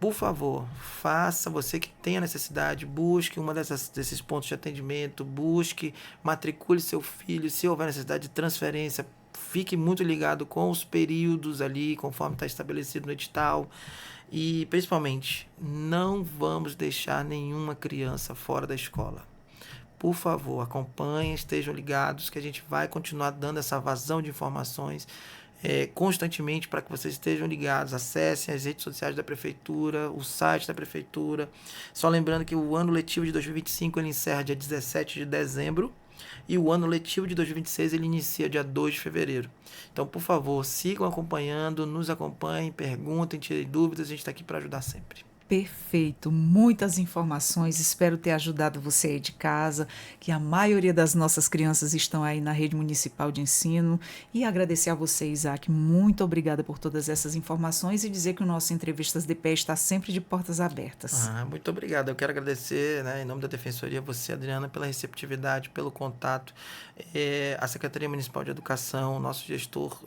por favor, faça, você que tem a necessidade, busque uma desses pontos de atendimento, matricule seu filho, se houver necessidade de transferência, fique muito ligado com os períodos ali, conforme está estabelecido no edital. E, principalmente, não vamos deixar nenhuma criança fora da escola. Por favor, acompanhem, estejam ligados, que a gente vai continuar dando essa vazão de informações constantemente para que vocês estejam ligados. Acessem as redes sociais da Prefeitura, o site da Prefeitura. Só lembrando que o ano letivo de 2025 ele encerra dia 17 de dezembro e o ano letivo de 2026 ele inicia dia 2 de fevereiro. Então, por favor, sigam acompanhando, nos acompanhem, perguntem, tirem dúvidas, a gente está aqui para ajudar sempre. Perfeito, muitas informações, espero ter ajudado você aí de casa, que a maioria das nossas crianças estão aí na rede municipal de ensino, e agradecer a você, Isaac, muito obrigada por todas essas informações e dizer que o nosso Entrevistas DPE está sempre de portas abertas. Muito obrigado, eu quero agradecer, em nome da Defensoria, você, Adriana, pela receptividade, pelo contato, a Secretaria Municipal de Educação, o nosso gestor,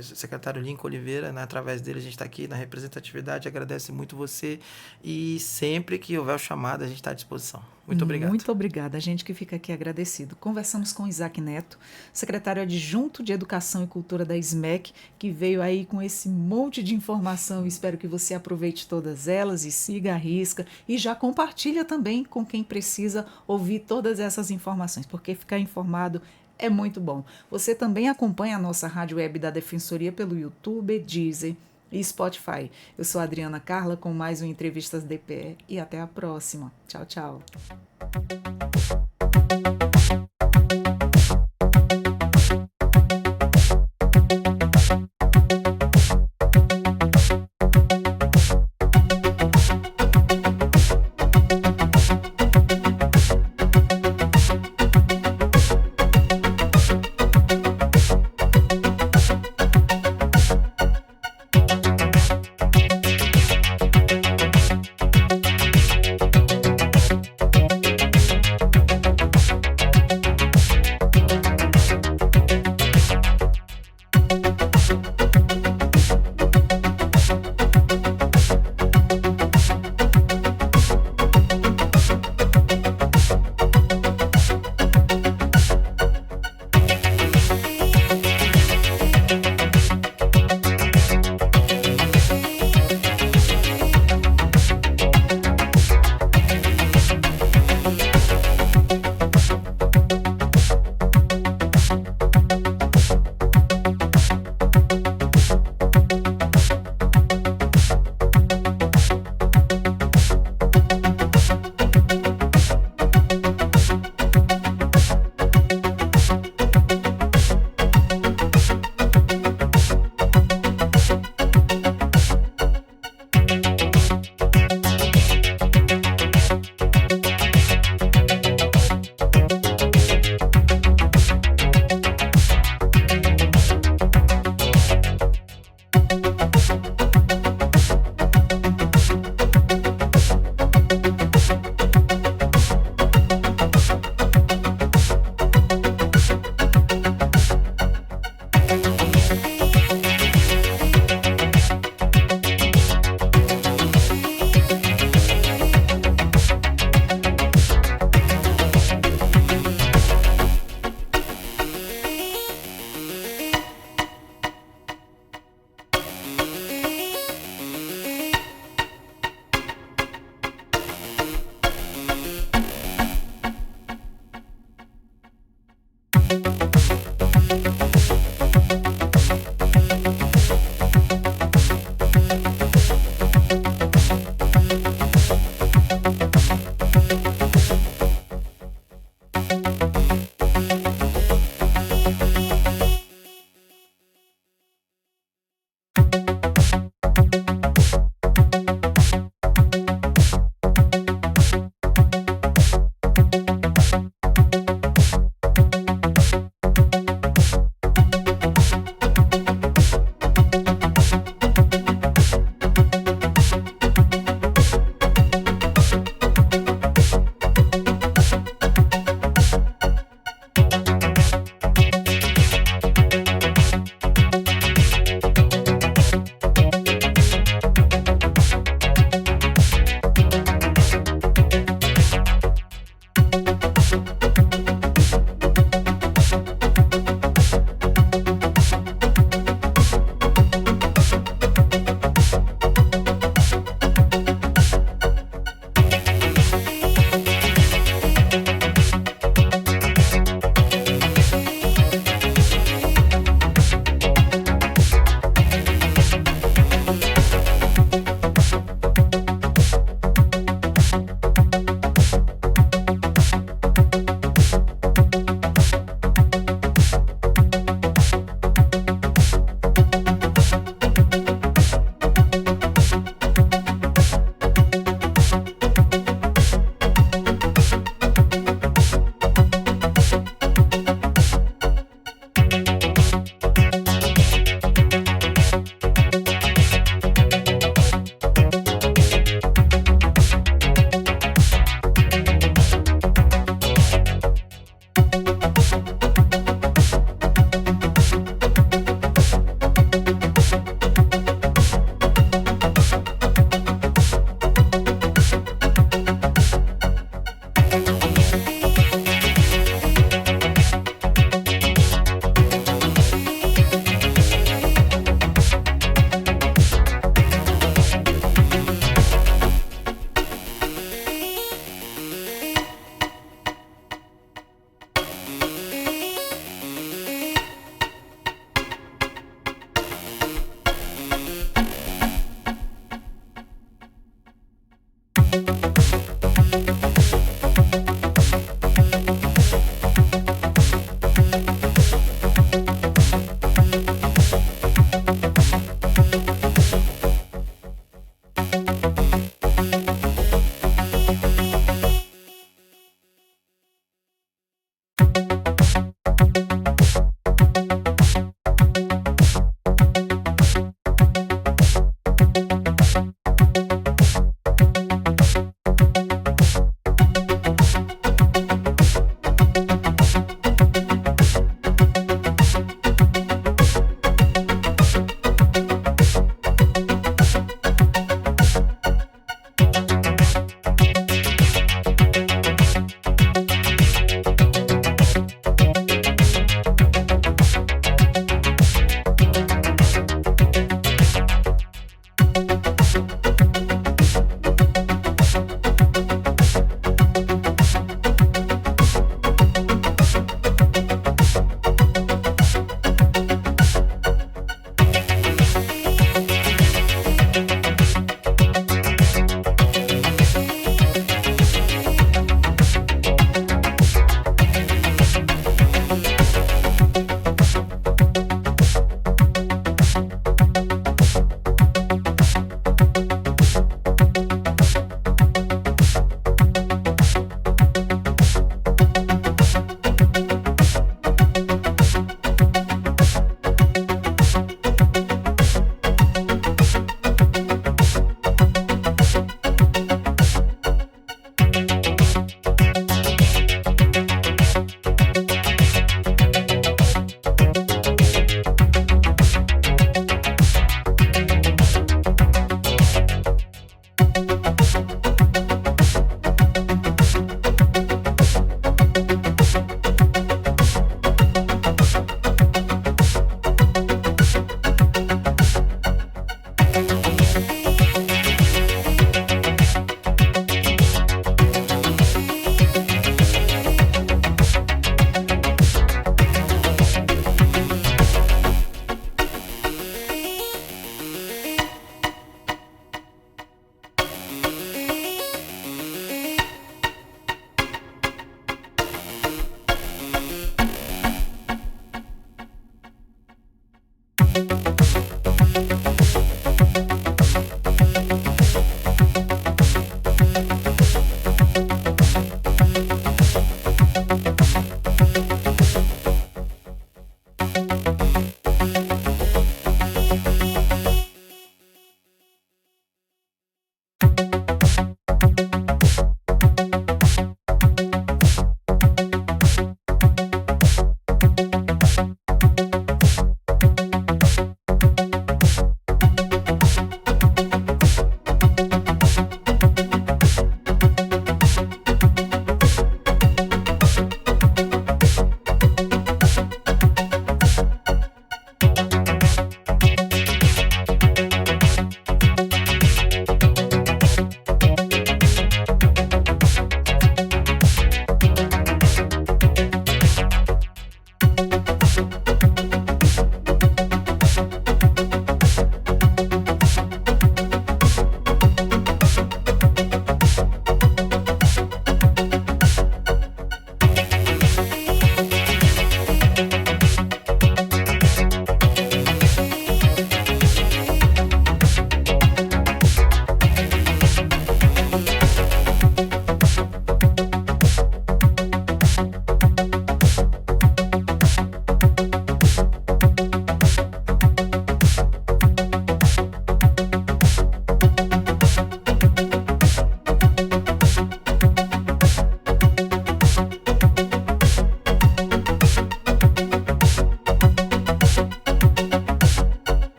secretário Lincoln Oliveira, através dele a gente está aqui na representatividade, agradece muito você. E sempre que houver o chamado, a gente está à disposição. Muito obrigado. Muito obrigada. A gente que fica aqui agradecido. Conversamos com Isaac Neto, secretário adjunto de Educação e Cultura da SMEC, que veio aí com esse monte de informação. Espero que você aproveite todas elas e siga a risca. E já compartilha também com quem precisa ouvir todas essas informações, porque ficar informado é muito bom. Você também acompanha a nossa rádio web da Defensoria pelo YouTube, Deezer e Spotify. Eu sou a Adriana Carla com mais um Entrevistas DPE e até a próxima. Tchau, tchau.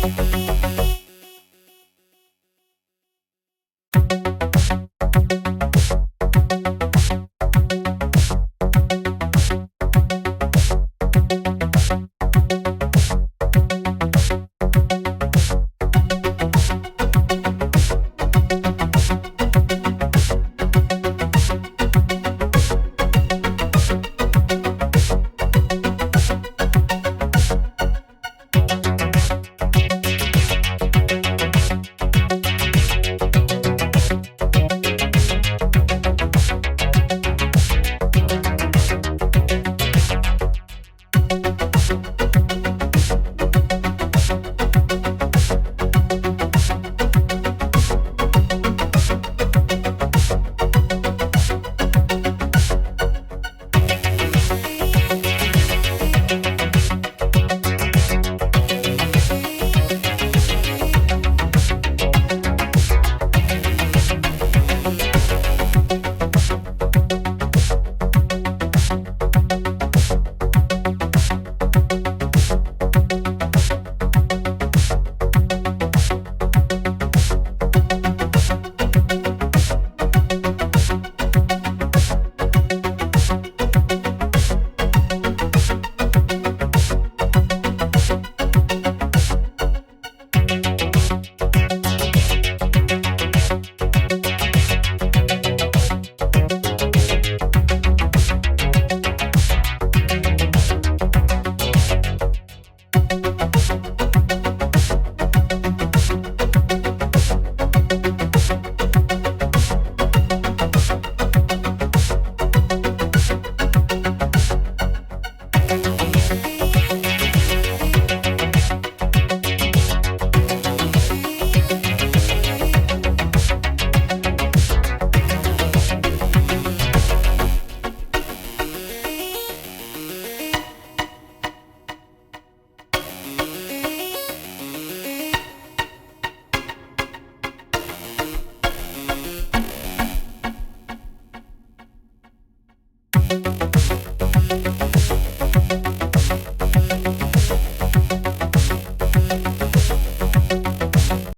Música